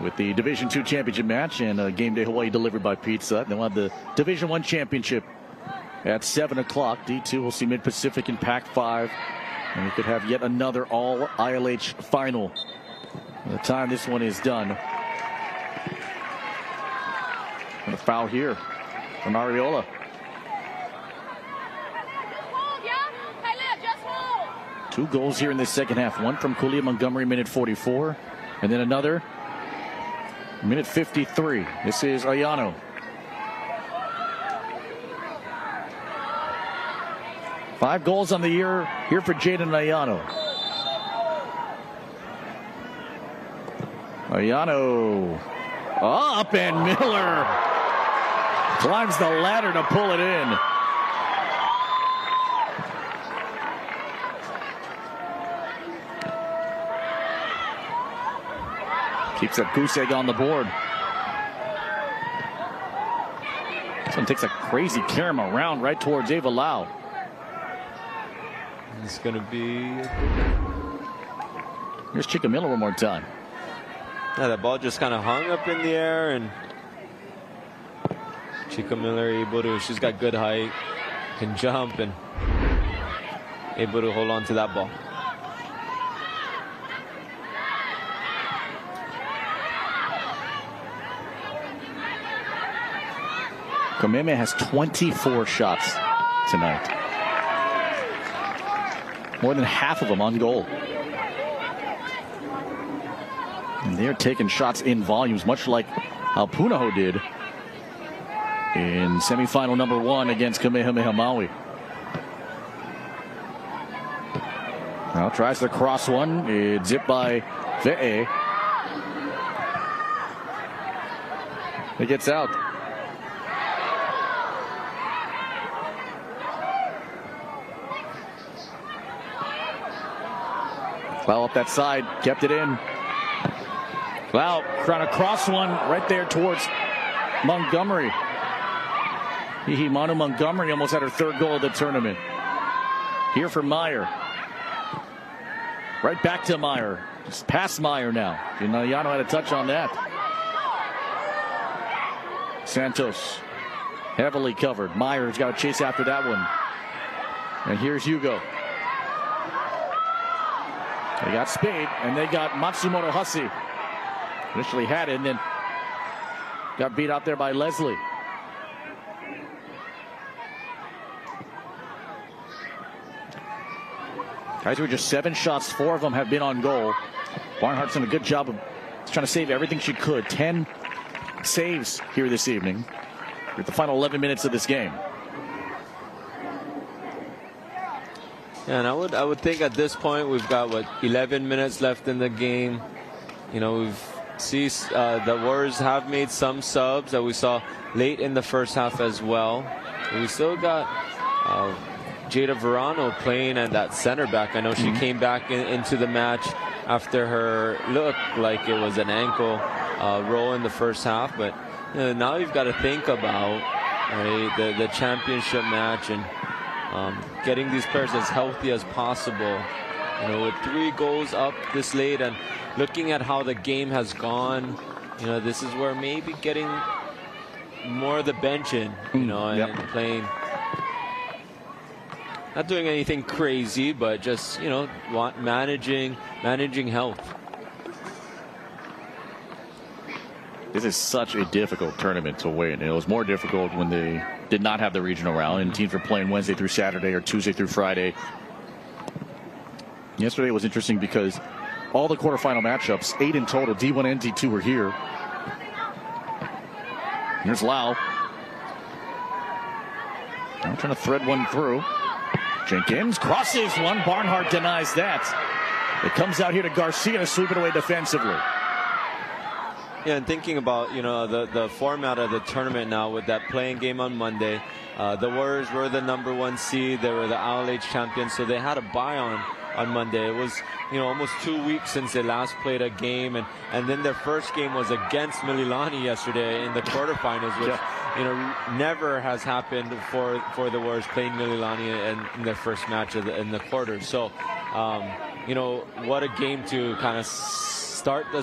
S1: with the Division II championship match and Game Day Hawaii delivered by Pizza. Then we'll have the Division I championship at 7 o'clock. D2 will see Mid-Pacific in Pac-5. And we could have yet another all ILH final by the time this one is done. And a foul here from Areola. Two goals here in the second half. One from Kulia Montgomery, minute 44. And then another, minute 53. This is Ayano. Five goals on the year here for Jaden Ayano. Ayano up, and Miller climbs the ladder to pull it in. Keeps up Kuseg on the board. This one takes a crazy carom around right towards Ava Lau.
S5: It's going to be...
S1: Here's Chica Miller one more time.
S5: Yeah, that ball just kind of hung up in the air, and Chica Miller able to, she's got good height, can jump, and able to hold on to that ball.
S1: Kameme has 24 shots tonight. More than half of them on goal. They're taking shots in volumes, much like how Punahou did in semifinal number 1 against Kamehameha Maui. Now tries to cross one. It's zipped by Ve'e. It gets out. Well, up that side, kept it in. Well, trying to cross one right there towards Montgomery. Hihimanu Montgomery almost had her 3rd goal of the tournament. Here for Meyer. Right back to Meyer. Just past Meyer now. Yano had a touch on that. Santos heavily covered. Meyer's got to chase after that one. And here's Hugo. They got Spade, and they got Matsumoto Hussey. Initially had it, and then got beat out there by Leslie. Kaiser with just 7 shots, 4 of them have been on goal. Barnhart's done a good job of trying to save everything she could. 10 saves here this evening with the final 11 minutes of this game.
S5: Yeah, and I would think at this point we've got 11 minutes left in the game. You know, the Warriors have made some subs that we saw late in the first half as well. But we still got Jada Verano playing at that center back. I know she came back into the match after her looked like it was an ankle roll in the first half. But now you've got to think about the championship match and getting these players as healthy as possible. You know, with 3 goals up this late and looking at how the game has gone, you know, this is where maybe getting more of the bench in, you know, and playing. Not doing anything crazy, but just, you know, managing health.
S1: This is such a difficult tournament to win. It was more difficult when they did not have the regional round and teams were playing Wednesday through Saturday or Tuesday through Friday. Yesterday was interesting because all the quarterfinal matchups, 8 in total, D1 and D2 were here. Here's Lau. Now trying to thread one through. Jenkins crosses one. Barnhart denies that. It comes out here to Garcia to sweep it away defensively.
S5: Yeah, and thinking about, you know, the format of the tournament now with that playing game on Monday, the Warriors were the #1 seed. They were the ILH champions, so they had a bye on Monday. It was, you know, almost 2 weeks since they last played a game, and then their first game was against Mililani yesterday in the quarterfinals, which you know never has happened for the Warriors playing Mililani in their first match in the quarters. So, you know, what a game to kind of start the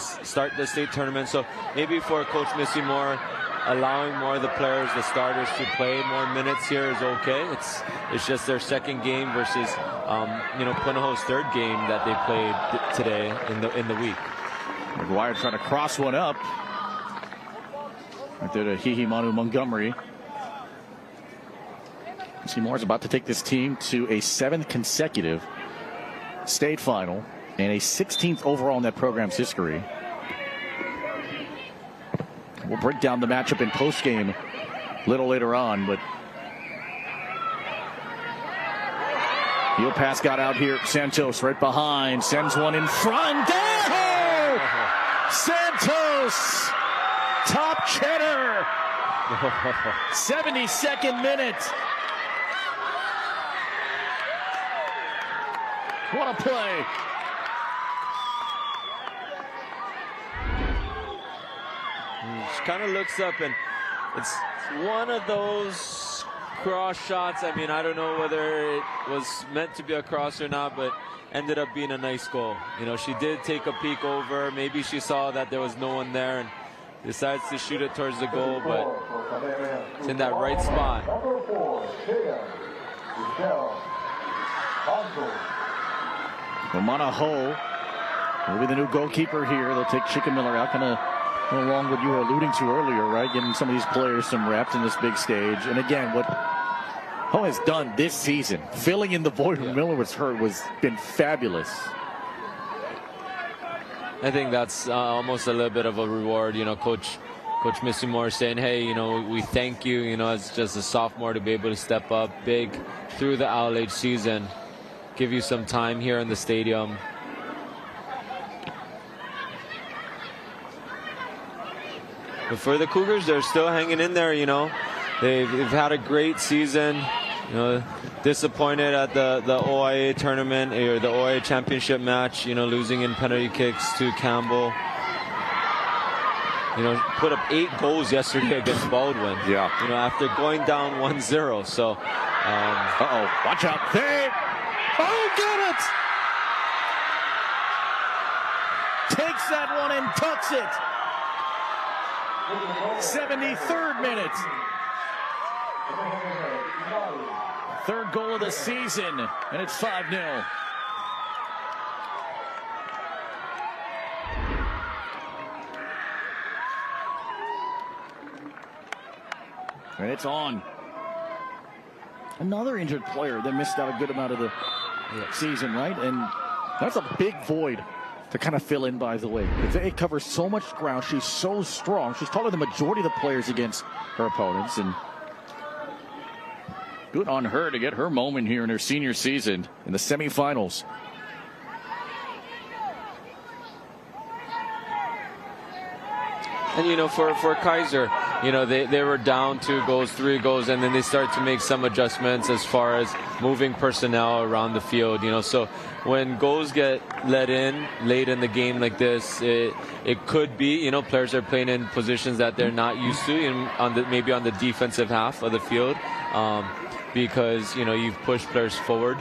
S5: state tournament. So maybe for Coach Missy Moore, allowing more of the players, the starters, to play more minutes here is okay. It's just their second game versus you know, Punahou's third game that they played today in the week.
S1: McGuire trying to cross one up. Right there to Hihimanu Montgomery. Missy Moore is about to take this team to a 7th consecutive state final and a 16th overall in that program's history. We'll break down the matchup in postgame a little later on, but heel pass got out here. Santos right behind, sends one in front. Oh! Santos, top cheddar. 72nd minute. What a play.
S5: She kind of looks up, and it's one of those cross shots. I mean, I don't know whether it was meant to be a cross or not, but ended up being a nice goal. You know, she did take a peek over. Maybe she saw that there was no one there and decides to shoot it towards the goal, but it's in that right spot.
S1: Romana Ho will be the new goalkeeper here. They'll take Chica Miller out, kind of along what you were alluding to earlier, right? Getting some of these players some reps in this big stage. And again, what Ho has done this season, filling in the void when Miller was hurt, been fabulous.
S5: I think that's almost a little bit of a reward. You know, Coach Missy Moore saying, hey, you know, we thank you, you know, as just a sophomore to be able to step up big through the LH season, give you some time here in the stadium. But for the Cougars, they're still hanging in there, you know. They've had a great season. You know, disappointed at the OIA tournament or the OIA championship match, you know, losing in penalty kicks to Campbell. You know, put up 8 goals yesterday against Baldwin.
S1: Yeah.
S5: You know, after going down 1-0. So,
S1: uh-oh, watch out. Hey! Oh, get it! Takes that one and tucks it. 73rd minute. Third goal of the season, and it's 5-0. And it's on. Another injured player that missed out a good amount of the season, right? And that's a big void to kind of fill in, by the way. It covers so much ground. She's so strong. She's taller than the majority of the players against her opponents. And good on her to get her moment here in her senior season in the semifinals.
S5: And, you know, for Kaiser, you know, they were down 2 goals, 3 goals, and then they start to make some adjustments as far as moving personnel around the field, you know. So when goals get let in late in the game like this, it could be, you know, players are playing in positions that they're not used to, maybe on the defensive half of the field, because, you know, you've pushed players forward.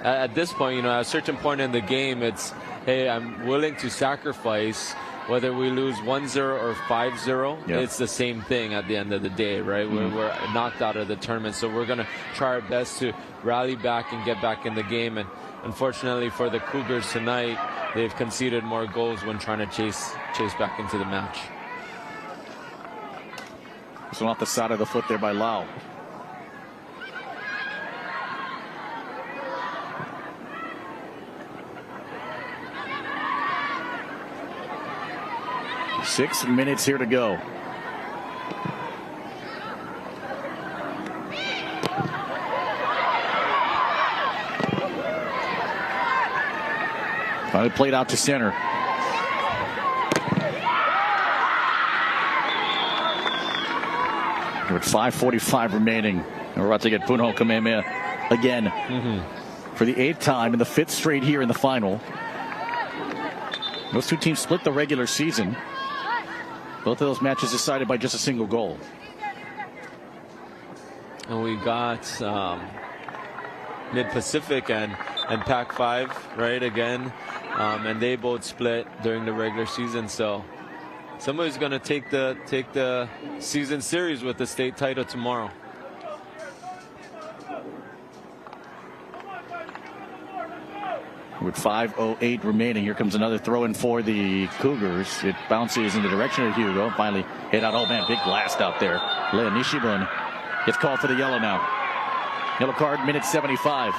S5: At this point, you know, at a certain point in the game, it's, hey, I'm willing to sacrifice. Whether we lose 1-0 or 5-0, it's the same thing at the end of the day, right? We're knocked out of the tournament, so we're going to try our best to rally back and get back in the game. And unfortunately for the Cougars tonight, they've conceded more goals when trying to chase back into the match.
S1: This one off the side of the foot there by Lau. Six minutes here to go. Finally played out to center. With 5:45 remaining, and we're about to get Punho Kamehameha again for the 8th time and the 5th straight here in the final. Those two teams split the regular season. Both of those matches decided by just a single goal.
S5: And we got Mid-Pacific and Pac-5, right, again. And they both split during the regular season. So somebody's going to take the season series with the state title tomorrow.
S1: With 5:08 remaining, here comes another throw in for the Cougars. It bounces in the direction of Hugo. Finally hit out. Oh man, big blast out there. Lea Nishibun gets called for the yellow now. Yellow card, minute 75.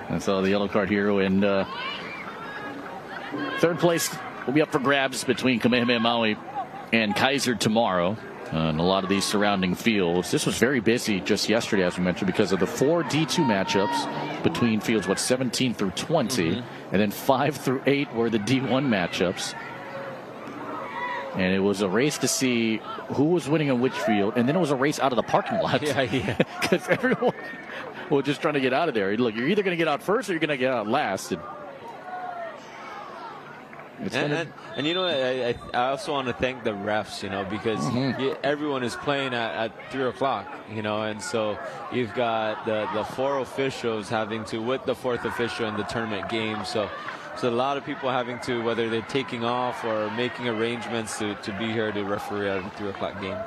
S1: And so the yellow card here, and 3rd place will be up for grabs between Kamehameha Maui and Kaiser tomorrow. And a lot of these surrounding fields. This was very busy just yesterday, as we mentioned, because of the 4 D2 matchups between fields, 17 through 20, and then 5 through 8 were the D1 matchups. And it was a race to see who was winning on which field, and then it was a race out of the parking lot.
S5: Yeah.
S1: Because everyone was just trying to get out of there. Look, you're either going to get out first or you're going to get out last.
S5: And you know, I also want to thank the refs, you know, because everyone is playing at 3 o'clock, you know, and so you've got the 4 officials having to, with the 4th official in the tournament game. So a lot of people having to, whether they're taking off or making arrangements to be here to referee at a 3 o'clock game.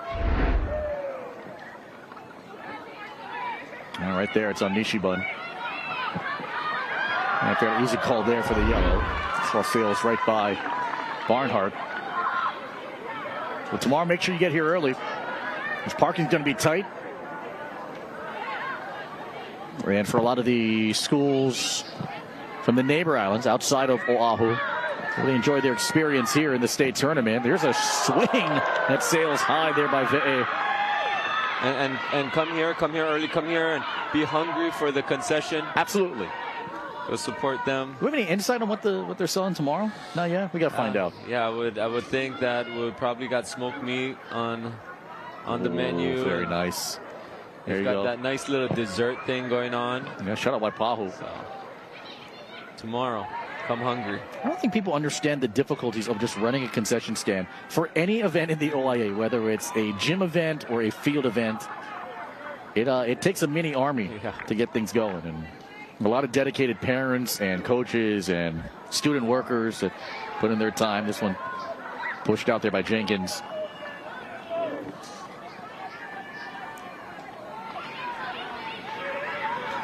S1: All right, there, it's on Nishibun. And fairly easy call there for the yellow. Saw Sales right by Barnhart. Well, tomorrow, make sure you get here early. This parking's going to be tight. And for a lot of the schools from the neighbor islands outside of Oahu, really enjoy their experience here in the state tournament. There's a swing that sails high there by Ve'e.
S5: And come here early, come here and be hungry for the concession.
S1: Absolutely.
S5: Go support them.
S1: Do we have any insight on what they're selling tomorrow? Not yet. We got to find out.
S5: Yeah, I would think that we probably got smoked meat on the menu.
S1: Very nice. There you
S5: got
S1: go.
S5: That nice little dessert thing going on.
S1: Yeah, shout out Waipahu.
S5: So, tomorrow, come hungry.
S1: I don't think people understand the difficulties of just running a concession stand for any event in the OIA, whether it's a gym event or a field event. It takes a mini army to get things going, and a lot of dedicated parents and coaches and student workers that put in their time. This one pushed out there by Jenkins.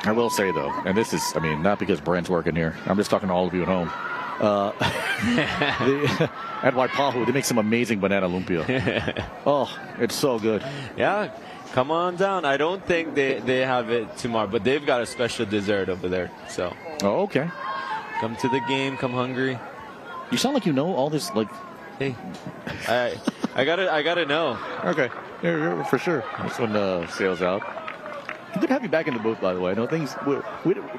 S1: I will say, though, and this is, not because Brent's working here. I'm just talking to all of you at home. At Waipahu, they make some amazing banana lumpia. Oh, it's so good.
S5: Yeah, come on down. I don't think they have it tomorrow, but they've got a special dessert over there. So.
S1: Oh, okay.
S5: Come to the game. Come hungry.
S1: You sound like you know all this. Like,
S5: hey, I gotta know.
S1: Okay, yeah, for sure. This one sails out. Good to have you back in the booth, by the way. I know things.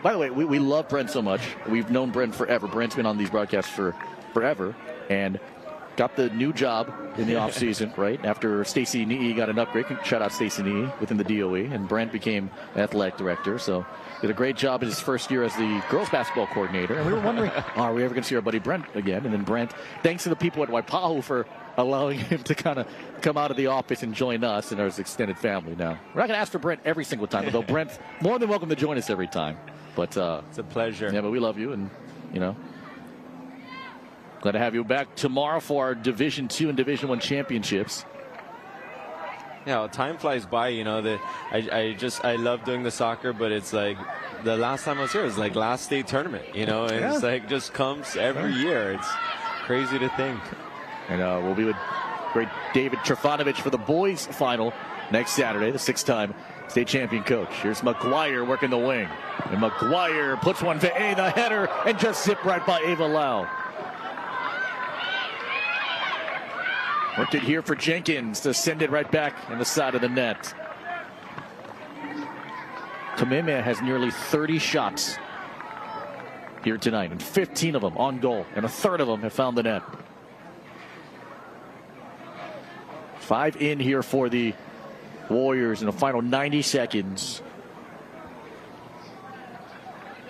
S1: By the way, we love Brent so much. We've known Brent forever. Brent's been on these broadcasts for forever, and got the new job in the offseason, right? After Stacey Nee got an upgrade. Shout out Stacey Nee within the DOE, and Brent became athletic director. So did a great job in his first year as the girls basketball coordinator. And we were wondering, are we ever going to see our buddy Brent again? And then Brent, thanks to the people at Waipahu for allowing him to kind of come out of the office and join us and our extended family now. We're not going to ask for Brent every single time, although Brent's more than welcome to join us every time. But
S5: it's a pleasure.
S1: Yeah, but we love you, and, glad to have you back tomorrow for our Division II and Division I championships.
S5: Yeah, well, time flies by, I love doing the soccer, but it's like the last time I was here was like last state tournament, and it's like just comes every year. It's crazy to think.
S1: And we'll be with great David Trifanovich for the boys final next Saturday, the 6-time state champion coach. Here's McGuire working the wing. And McGuire puts one for A, the header, and just zipped right by Ava Lau. Worked it here for Jenkins to send it right back in the side of the net. Kameme has nearly 30 shots here tonight, and 15 of them on goal, and a third of them have found the net. 5 in here for the Warriors in the final 90 seconds.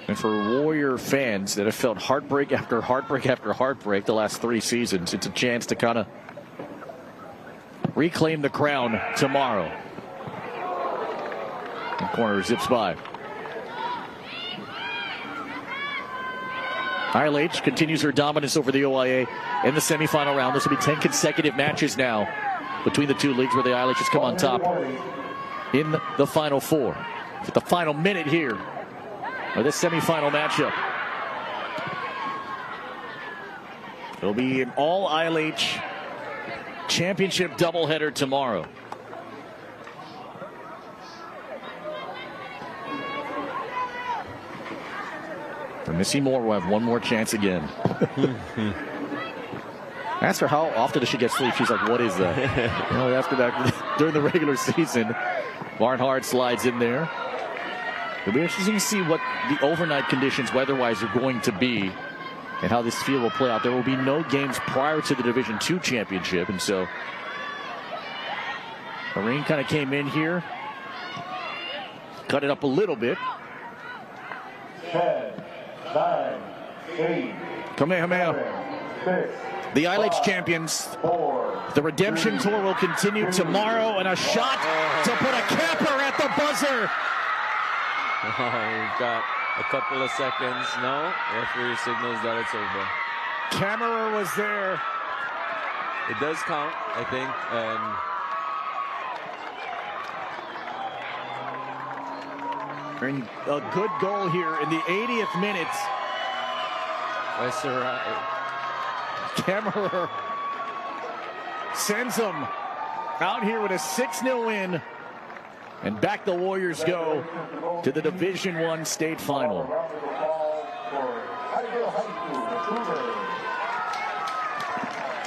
S1: And for Warrior fans that have felt heartbreak after heartbreak after heartbreak the last 3 seasons, it's a chance to kind of reclaim the crown tomorrow. The corner zips by. ILH continues her dominance over the OIA in the semifinal round. This will be 10 consecutive matches now between the two leagues where the ILH has come on top in the Final Four. At the final minute here of this semifinal matchup. It'll be an all ILH championship doubleheader tomorrow. For Missy Moore will have one more chance again. Asked her how often does she get sleep. She's like, what is that? After that, during the regular season, Barnhart slides in there. It'll be interesting to see what the overnight conditions weather-wise are going to be and how this field will play out. There will be no games prior to the Division II championship, and so the rain kind of came in here, cut it up a little bit.
S9: 10, 9, 8,
S1: Kamehameha.
S9: 6,
S1: the ILH champions. The redemption tour will continue tomorrow, and a shot to put a capper at the buzzer.
S5: We've got a couple of seconds. No, referee signals that it's over.
S1: Camera was there.
S5: It does count, I think.
S1: And a good goal here in the 80th minute Kemmerer sends them out here with a 6-0 win. And back the Warriors go to the Division I state final.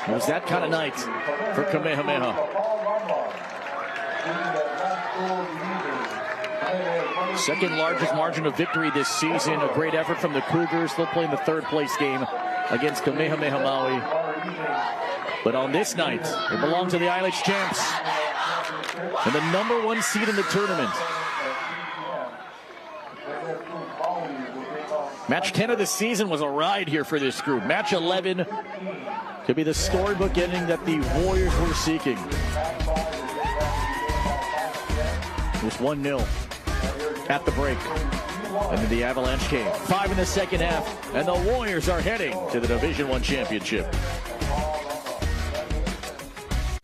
S1: It was that kind of night for Kamehameha. Second largest margin of victory this season. A great effort from the Cougars. They'll play in the third place game against Kamehameha Maui. But on this night, it belonged to the ILH champs and the #1 seed in the tournament. Match 10 of the season was a ride here for this group. Match 11 could be the storybook ending that the Warriors were seeking. It was 1-0 at the break. And then the Avalanche came. 5 in the second half, and the Warriors are heading to the Division I championship.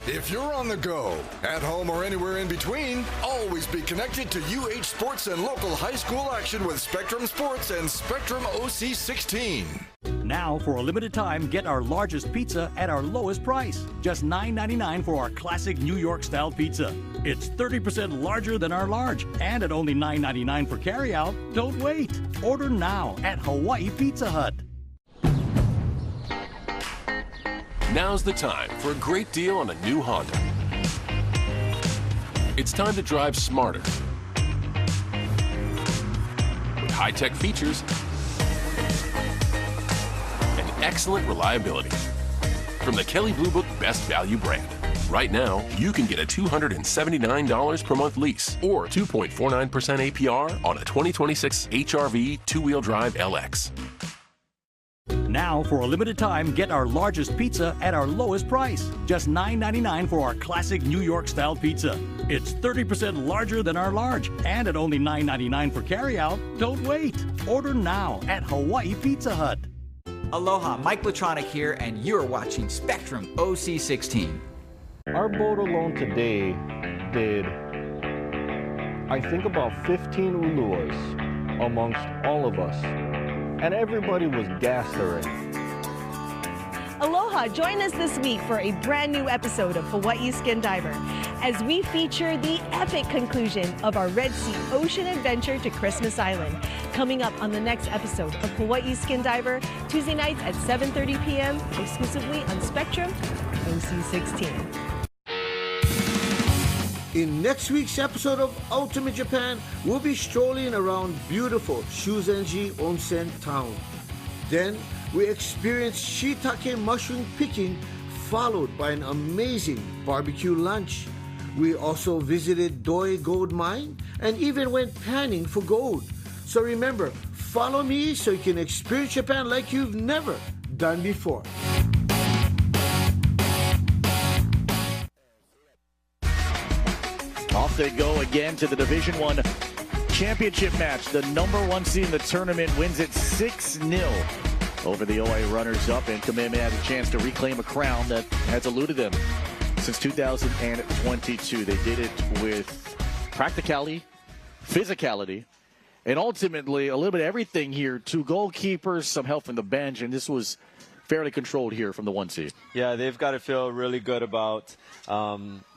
S8: If you're on the go, at home or anywhere in between, always be connected to UH Sports and local high school action with Spectrum Sports and Spectrum OC16.
S13: Now, for a limited time, get our largest pizza at our lowest price. Just $9.99 for our classic New York-style pizza. It's 30% larger than our large, and at only $9.99 for carryout. Don't wait. Order now at Hawaii Pizza Hut.
S6: Now's the time for a great deal on a new Honda. It's time to drive smarter with high-tech features and excellent reliability. From the Kelley Blue Book Best Value brand. Right now, you can get a $279 per month lease or 2.49% APR on a 2026 HRV two-wheel drive LX.
S13: Now, for a limited time, get our largest pizza at our lowest price. Just $9.99 for our classic New York-style pizza. It's 30% larger than our large, and at only $9.99 for carryout. Don't wait. Order now at Hawaii Pizza Hut.
S7: Aloha, Mike Latronic here, and you're watching Spectrum OC16.
S23: Our boat alone today did, I think, about 15 uluas amongst all of us. And everybody was gassed already.
S24: Aloha, join us this week for a brand new episode of Hawaii Skin Diver as we feature the epic conclusion of our Red Sea ocean adventure to Christmas Island. Coming up on the next episode of Hawaii Skin Diver, Tuesday nights at 7:30 p.m. exclusively on Spectrum OC16.
S21: In next week's episode of Ultimate Japan, we'll be strolling around beautiful Shuzenji Onsen town. Then we experience shiitake mushroom picking, followed by an amazing barbecue lunch. We also visited Doi Gold Mine and even went panning for gold. So remember, follow me so you can experience Japan like you've never done before.
S1: Off they go again to the Division I championship match. The #1 seed in the tournament wins it 6-0 over the OA runners-up, and Kamehameha had a chance to reclaim a crown that has eluded them since 2022. They did it with practicality, physicality, and ultimately a little bit of everything here. 2 goalkeepers, some help from the bench, and this was fairly controlled here from the 1 seed.
S2: Yeah, they've got to feel really good about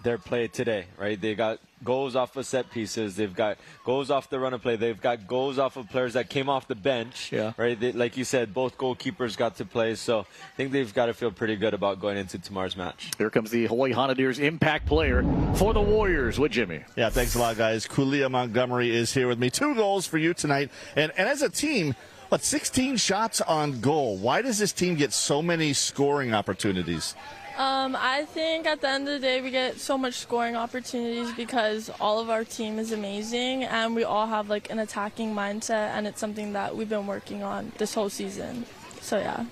S2: their play today, right? They got goals off of set pieces. They've got goals off the run of play. They've got goals off of players that came off the bench, right? Like you said, both goalkeepers got to play. So I think they've got to feel pretty good about going into tomorrow's match.
S1: Here comes the Hawaii Hondadeers impact player for the Warriors with Jimmy.
S3: Yeah, thanks a lot, guys. Kulia Montgomery is here with me. 2 goals for you tonight. And as a team, 16 shots on goal. Why does this team get so many scoring opportunities?
S25: I think at the end of the day we get so much scoring opportunities because all of our team is amazing and we all have like an attacking mindset, and it's something that we've been working on this whole season. So yeah.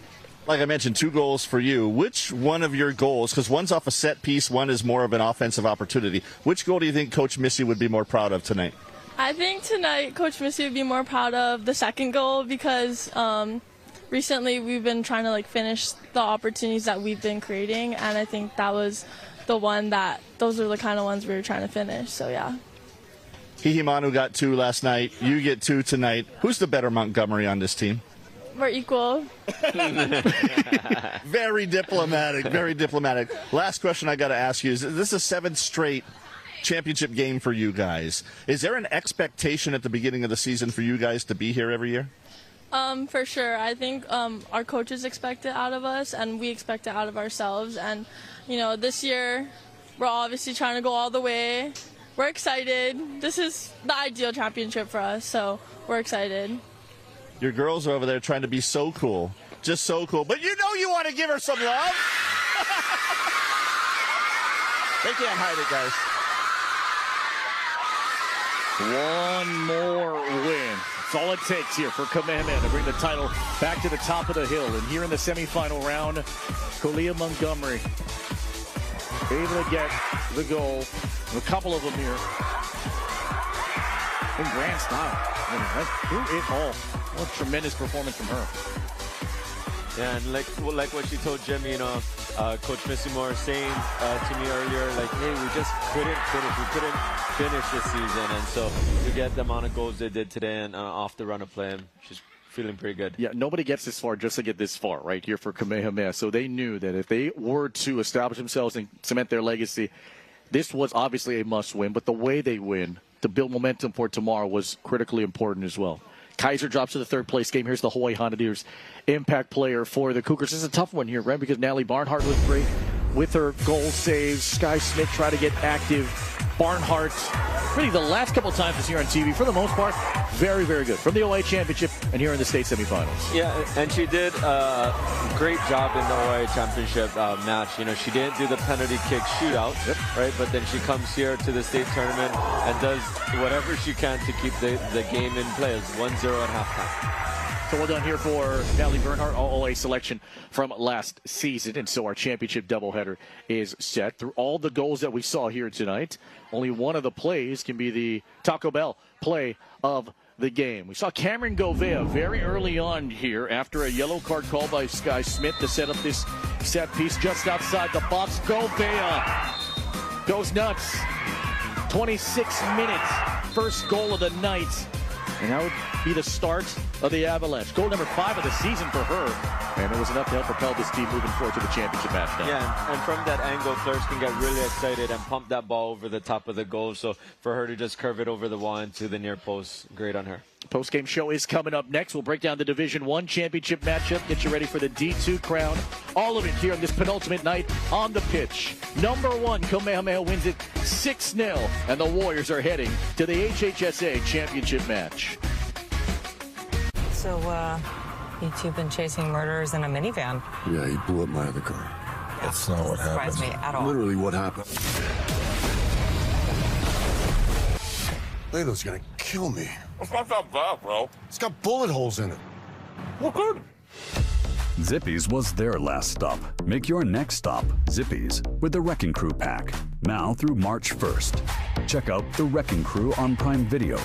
S3: Like I mentioned, 2 goals for you. Which one of your goals, because one's off a set piece, one is more of an offensive opportunity. Which goal do you think Coach Missy would be more proud of tonight?
S25: I think tonight Coach Missy would be more proud of the second goal because recently we've been trying to finish the opportunities that we've been creating, and I think that was the one that those are the kind of ones we were trying to finish. So yeah.
S3: Hihimanu got 2 last night. You get 2 tonight. Who's the better Montgomery on this team?
S25: we're equal.
S3: Very diplomatic, very diplomatic. Last question I got to ask you is, this is a 7th straight championship game for you guys. Is there an expectation at the beginning of the season for you guys to be here every year?
S25: For sure. I think our coaches expect it out of us, and we expect it out of ourselves. And, you know, this year we're obviously trying to go all the way. We're excited. This is the ideal championship for us, so we're excited.
S3: Your girls are over there trying to be so cool. Just so cool. But you know you want to give her some love. They can't hide it, guys.
S1: One more win. That's all it takes here for Kamehameha to bring the title back to the top of the hill. And here in the semifinal round, Kalia Montgomery able to get the goal. A couple of them here. In grand style. Through it all. What a tremendous performance from her.
S2: Yeah, and like what she told Jim, you know, Coach Missy Moore saying to me earlier, like, hey, we just couldn't finish. We couldn't finish this season. And so to get the amount of goals they did today and off the run of play, she's feeling pretty good.
S1: Yeah, nobody gets this far just to get this far right here for Kamehameha. So they knew that if they were to establish themselves and cement their legacy, this was obviously a must-win. But the way they win to build momentum for tomorrow was critically important as well. Kaiser drops to the 3rd place game. Here's the Hawaii Honeydeers impact player for the Cougars. This is a tough one here, right? Because Natalie Barnhart was great with her goal saves. Sky Smith tried to get active. Barnhart, really the last couple of times this year on TV, for the most part, very, very good. From the OA Championship and here in the state semifinals.
S2: Yeah, and she did a great job in the OA Championship match. You know, she didn't do the penalty kick shootout, right? But then she comes here to the state tournament and does whatever she can to keep the game in play. It's 1-0 at halftime.
S1: So well done here for Natalie Bernhardt, all OA selection from last season. And so our championship doubleheader is set. Through all the goals that we saw here tonight, only one of the plays can be the Taco Bell play of the game. We saw Cameron Govea very early on here after a yellow card called by Sky Smith to set up this set piece just outside the box. Govea goes nuts. 26 minutes, first goal of the night. And that would be the start of the Avalanche. Goal number 5 of the season for her. And it was enough to help propel this team moving forward to the championship match now.
S2: Yeah, and from that angle, players can get really excited and pump that ball over the top of the goal. So for her to just curve it over the wall into the near post, great on her.
S1: Post-game show is coming up next. We'll break down the Division I championship matchup, get you ready for the D2 crown. All of it here on this penultimate night on the pitch. Number 1, Kamehameha wins it 6-0, and the Warriors are heading to the HHSAA championship match.
S4: So, you two been chasing murderers in a minivan?
S11: Yeah, he blew up my other car. That's not what happened.
S4: Surprised me at all.
S11: Literally what happened. Lado's gonna kill me.
S12: It's not that bad, bro.
S11: It's got bullet holes in it.
S12: Look good.
S14: Zippy's was their last stop. Make your next stop Zippy's with the Wrecking Crew pack. Now through March 1st. Check out the Wrecking Crew on Prime Video.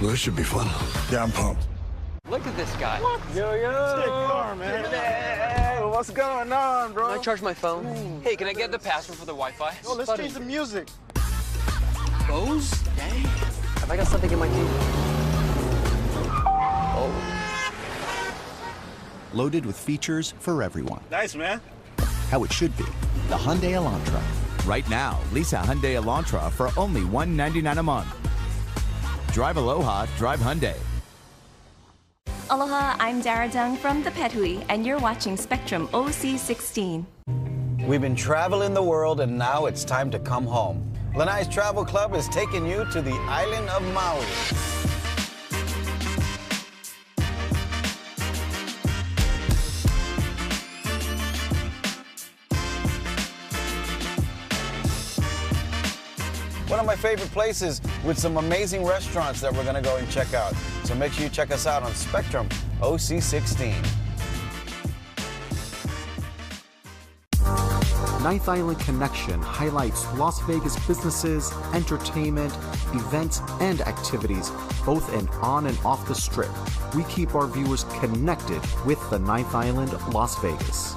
S11: Well, this should be fun. Yeah, I'm pumped.
S15: Look at this guy. What? Yo, Sick car, man. Hey, what's going on, bro? Can I charge my phone? Ooh. Hey, can I get the password for the Wi-Fi? Yo, let's change the music. Bose? Dang. Have I got something in my teeth? Oh.
S26: Loaded with features for everyone.
S15: Nice, man.
S26: How it should be. The Hyundai Elantra. Right now, lease a Hyundai Elantra for only $199 a month. Drive Aloha, drive Hyundai.
S27: Aloha, I'm Dara Dung from the Pet Hui, and you're watching Spectrum OC16.
S28: We've been traveling the world, and now it's time to come home. Lanai's Travel Club is taking you to the island of Maui. One of my favorite places with some amazing restaurants that we're going to go and check out. So make sure you check us out on Spectrum OC16.
S29: Ninth Island Connection highlights Las Vegas businesses, entertainment, events, and activities, both and on and off the Strip. We keep our viewers connected with the Ninth Island, Las Vegas.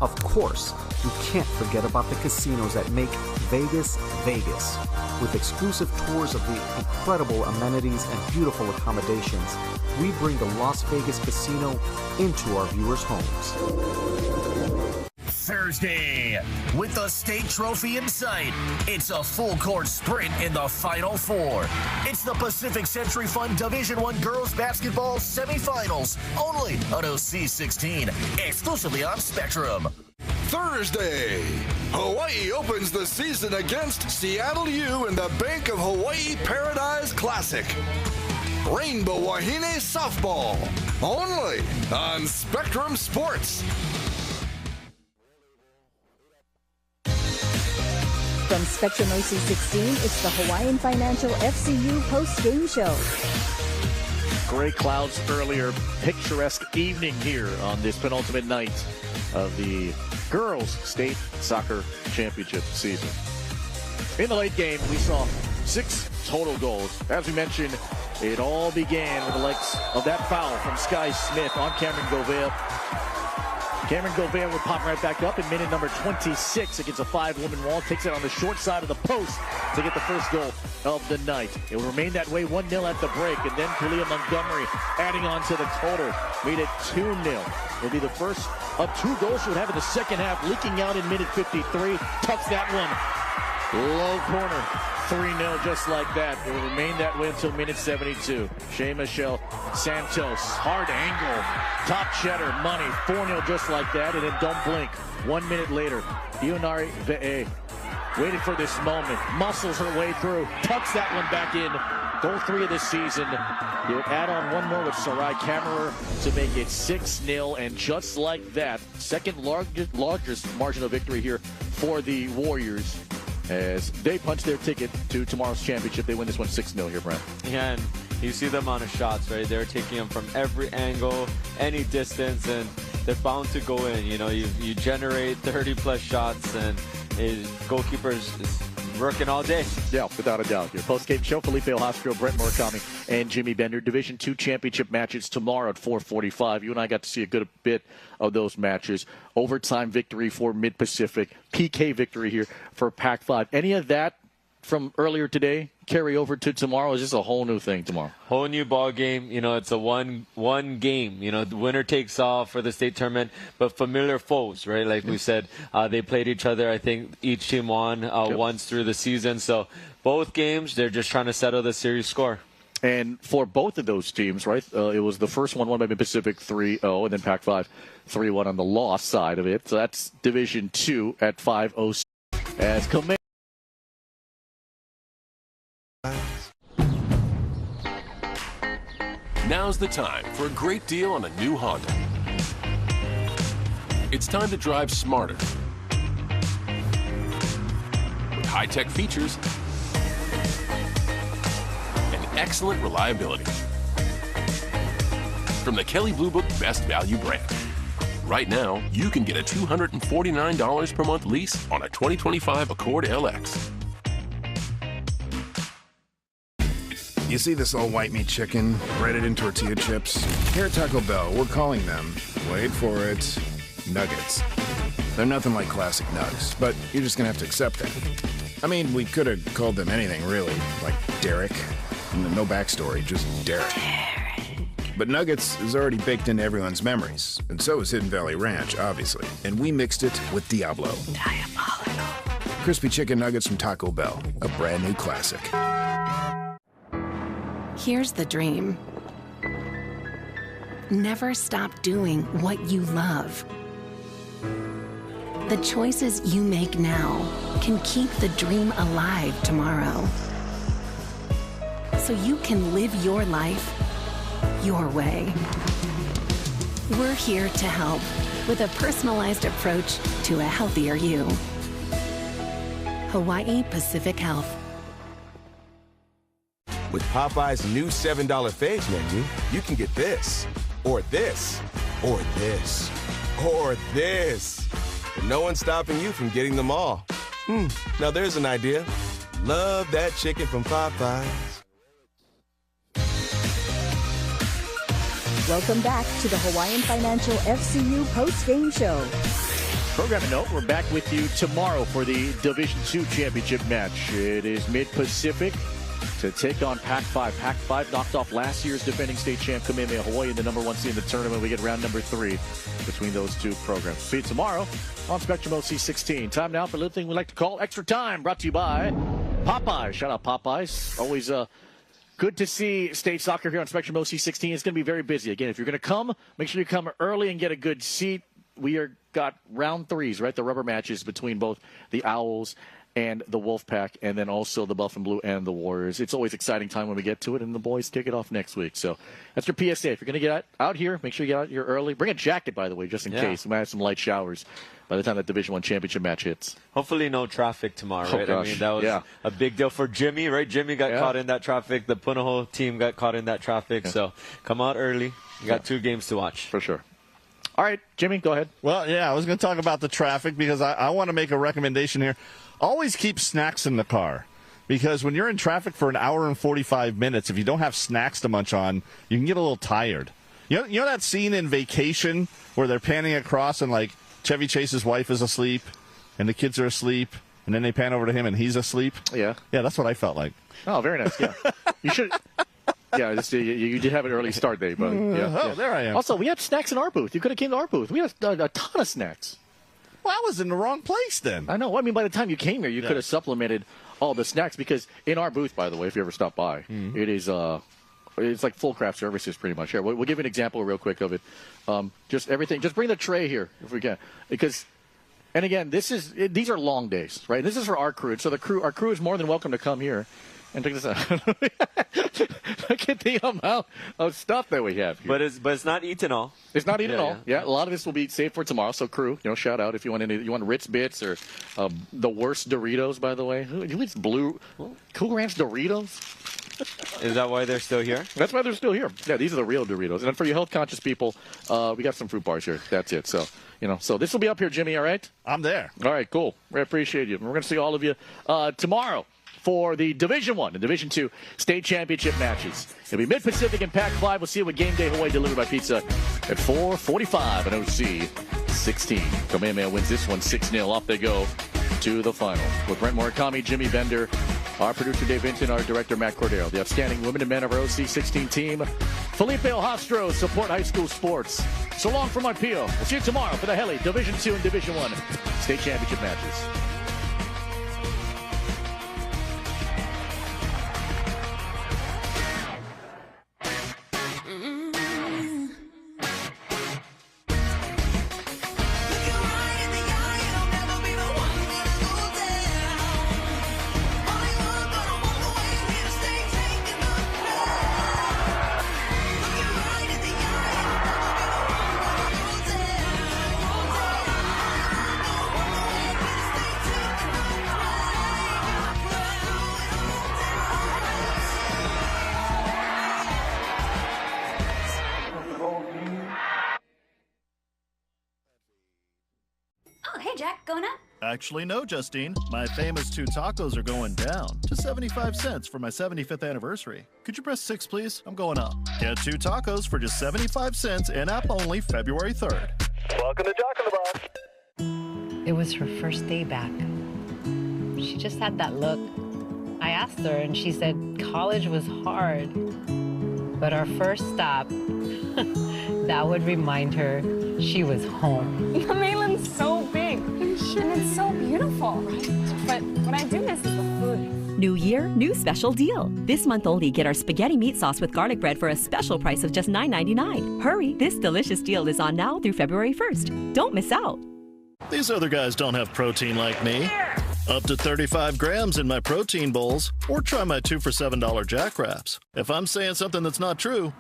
S29: Of course, You can't forget about the casinos that make Vegas, Vegas. With exclusive tours of the incredible amenities and beautiful accommodations, we bring the Las Vegas Casino into our viewers' homes.
S5: Thursday, with the state trophy in sight, it's a full-court sprint in the Final Four. It's the Pacific Century Fund Division I Girls Basketball Semifinals, only on OC16, exclusively on Spectrum.
S8: Thursday, Hawaii opens the season against Seattle U in the Bank of Hawaii Paradise Classic. Rainbow Wahine Softball, only on Spectrum Sports.
S9: From Spectrum OC16, it's the Hawaiian Financial FCU post-game show.
S1: Gray clouds earlier, picturesque evening here on this penultimate night of the Girls State Soccer Championship season. In the late game, we saw 6 total goals. As we mentioned, it all began with the likes of that foul from Sky Smith on Cameron Gouveia. Cameron Gouveia would pop right back up in minute number 26 against a 5-woman wall. Takes it on the short side of the post to get the first goal of the night. It will remain that way 1-0 at the break. And then Kalia Montgomery adding on to the total. Made it 2-0. Will be the first of 2 goals she would have in the second half. Leaking out in minute 53. Tucks that one. Low corner. 3-0 just like that. It will remain that way until minute 72. Shea Michelle Santos, hard angle, top cheddar, money, 4-0 just like that, and then don't blink. 1 minute later, Ionari Ve'e waited for this moment, muscles her way through, tucks that one back in. Goal 3 of the season. You would add on one more with Sarai Kammerer to make it 6-0, and just like that, second largest margin of victory here for the Warriors, as they punch their ticket to tomorrow's championship. They win this one 6-0 here, Brent.
S2: Yeah, and you see the amount of shots, right? They're taking them from every angle, any distance, and they're bound to go in. You know, you generate 30-plus shots, and goalkeepers is working all day.
S1: Yeah, without a doubt. Your post-game show, Felipe Ojastro, Brent Murakami, and Jimmy Bender. Division II championship matches tomorrow at 4:45. You and I got to see a good bit of those matches. Overtime victory for Mid-Pacific. PK victory here for Pac-5. Any of that from earlier today carry over to tomorrow? Is this a whole new thing tomorrow?
S2: Whole new ball game. You know, it's a one game. You know, the winner takes all for the state tournament, but familiar foes, right? Like we said, they played each other. I think each team won once through the season. So both games, they're just trying to settle the series score.
S1: And for both of those teams, right, it was the first one won by Mid-Pacific 3-0, and then Pac-5 3-1 on the loss side of it. So that's Division II at 5:06 as Command.
S6: Now's the time for a great deal on a new Honda. It's time to drive smarter with high-tech features and excellent reliability. From the Kelley Blue Book Best Value brand. Right now, you can get a $249 per month lease on a 2025 Accord LX.
S10: You see this all white meat chicken, breaded in tortilla chips? Here at Taco Bell, we're calling them, wait for it, nuggets. They're nothing like classic nugs, but you're just gonna have to accept that. I mean, we could have called them anything really, like Derek. No backstory, just Derek. But nuggets is already baked into everyone's memories, and so is Hidden Valley Ranch, obviously. And we mixed it with Diablo. Diabolical. Crispy chicken nuggets from Taco Bell, a brand new classic.
S16: Here's the dream. Never stop doing what you love. The choices you make now can keep the dream alive tomorrow. So you can live your life your way. We're here to help with a personalized approach to a healthier you. Hawaii Pacific Health.
S17: With Popeye's new $7 Faves menu, you can get this, or this, or this, or this. And no one's stopping you from getting them all. Now there's an idea. Love that chicken from Popeyes.
S9: Welcome back to the Hawaiian Financial FCU post-game show.
S1: Programming note, we're back with you tomorrow for the Division II championship match. It is Mid-Pacific to take on Pac-5. Pac-5 knocked off last year's defending state champ Kamehameha Hawaii in the number 1 seed in the tournament. We get round number 3 between those two programs. See you tomorrow on Spectrum OC 16. Time now for a little thing we like to call Extra Time, brought to you by Popeyes. Shout out Popeyes. Always good to see state soccer here on Spectrum OC 16. It's going to be very busy. Again, if you're going to come, make sure you come early and get a good seat. We got round 3s, right? The rubber matches between both the Owls and the Wolfpack, and then also the Buff and Blue and the Warriors. It's always exciting time when we get to it, and the boys kick it off next week. So that's your PSA. If you're going to get out here, make sure you get out here early. Bring a jacket, by the way, just in case. We might have some light showers by the time that Division I championship match hits.
S2: Hopefully no traffic tomorrow, right?
S1: Gosh.
S2: I mean, that was a big deal for Jimmy, right? Jimmy got caught in that traffic. The Punahou team got caught in that traffic. So come out early. You got 2 games to watch.
S1: For sure. All right, Jimmy, go ahead.
S3: Well, I was going to talk about the traffic because I want to make a recommendation here. Always keep snacks in the car, because when you're in traffic for an hour and 45 minutes, if you don't have snacks to munch on, you can get a little tired. You know that scene in Vacation where they're panning across and, like, Chevy Chase's wife is asleep and the kids are asleep, and then they pan over to him and he's asleep?
S1: Yeah.
S3: Yeah, that's what I felt like.
S1: Oh, very nice, yeah. You should... Yeah, you did have an early start day, but
S3: there I am.
S1: Also, we had snacks in our booth. You could have came to our booth. We had a ton of snacks.
S3: Well, I was in the wrong place then.
S1: I know. I mean, by the time you came here, you could have supplemented all the snacks, because in our booth, by the way, if you ever stop by, it is it's like full craft services pretty much. Here, we'll give you an example real quick of it. Just everything. Just bring the tray here if we can, because. And again, these are long days, right? This is for our crew. So our crew is more than welcome to come here. And check this out. Look at the amount of stuff that we have here.
S2: But it's not eaten all.
S1: It's not eaten all. Yeah, a lot of this will be saved for tomorrow. So crew, shout out if you want you want Ritz Bits or the worst Doritos, by the way. Who eats blue Cool Ranch Doritos?
S2: Is that why they're still here?
S1: That's why they're still here. Yeah, these are the real Doritos. And then for you health conscious people, we got some fruit bars here. That's it. So so this will be up here, Jimmy. All right?
S3: I'm there.
S1: All right, cool. We appreciate you. We're going to see all of you tomorrow for the Division I and Division II state championship matches. It'll be Mid-Pacific and Pac-5. We'll see you with Game Day Hawaii delivered by pizza at 4:45 and OC 16. Kamehameha wins this one 6-0. Off they go to the final. With Brent Murakami, Jimmy Bender, our producer Dave Vinton, our director Matt Cordero, the outstanding women and men of our OC 16 team, Felipe Ojastro, support high school sports. So long from my Pio. We'll see you tomorrow for the Heli Division II and Division I state championship matches.
S7: Actually, no, Justine. My famous 2 tacos are going down to 75 cents for my 75th anniversary. Could you press 6, please? I'm going up. Get 2 tacos for just 75 cents in-app only February 3rd.
S13: Welcome to Jock in the Box.
S18: It was her first day back. She just had that look. I asked her, and she said college was hard. But our first stop, that would remind her she was home.
S19: The mainland's so big, and it's so beautiful, right? But what I do miss is the food.
S20: New year, new special deal. This month only, get our spaghetti meat sauce with garlic bread for a special price of just $9.99. Hurry, this delicious deal is on now through February 1st. Don't miss out.
S7: These other guys don't have protein like me. Up to 35 grams in my protein bowls, or try my 2 for $7 Jack Wraps. If I'm saying something that's not true,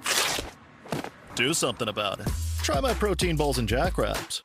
S7: do something about it. Try my protein bowls and Jack Wraps.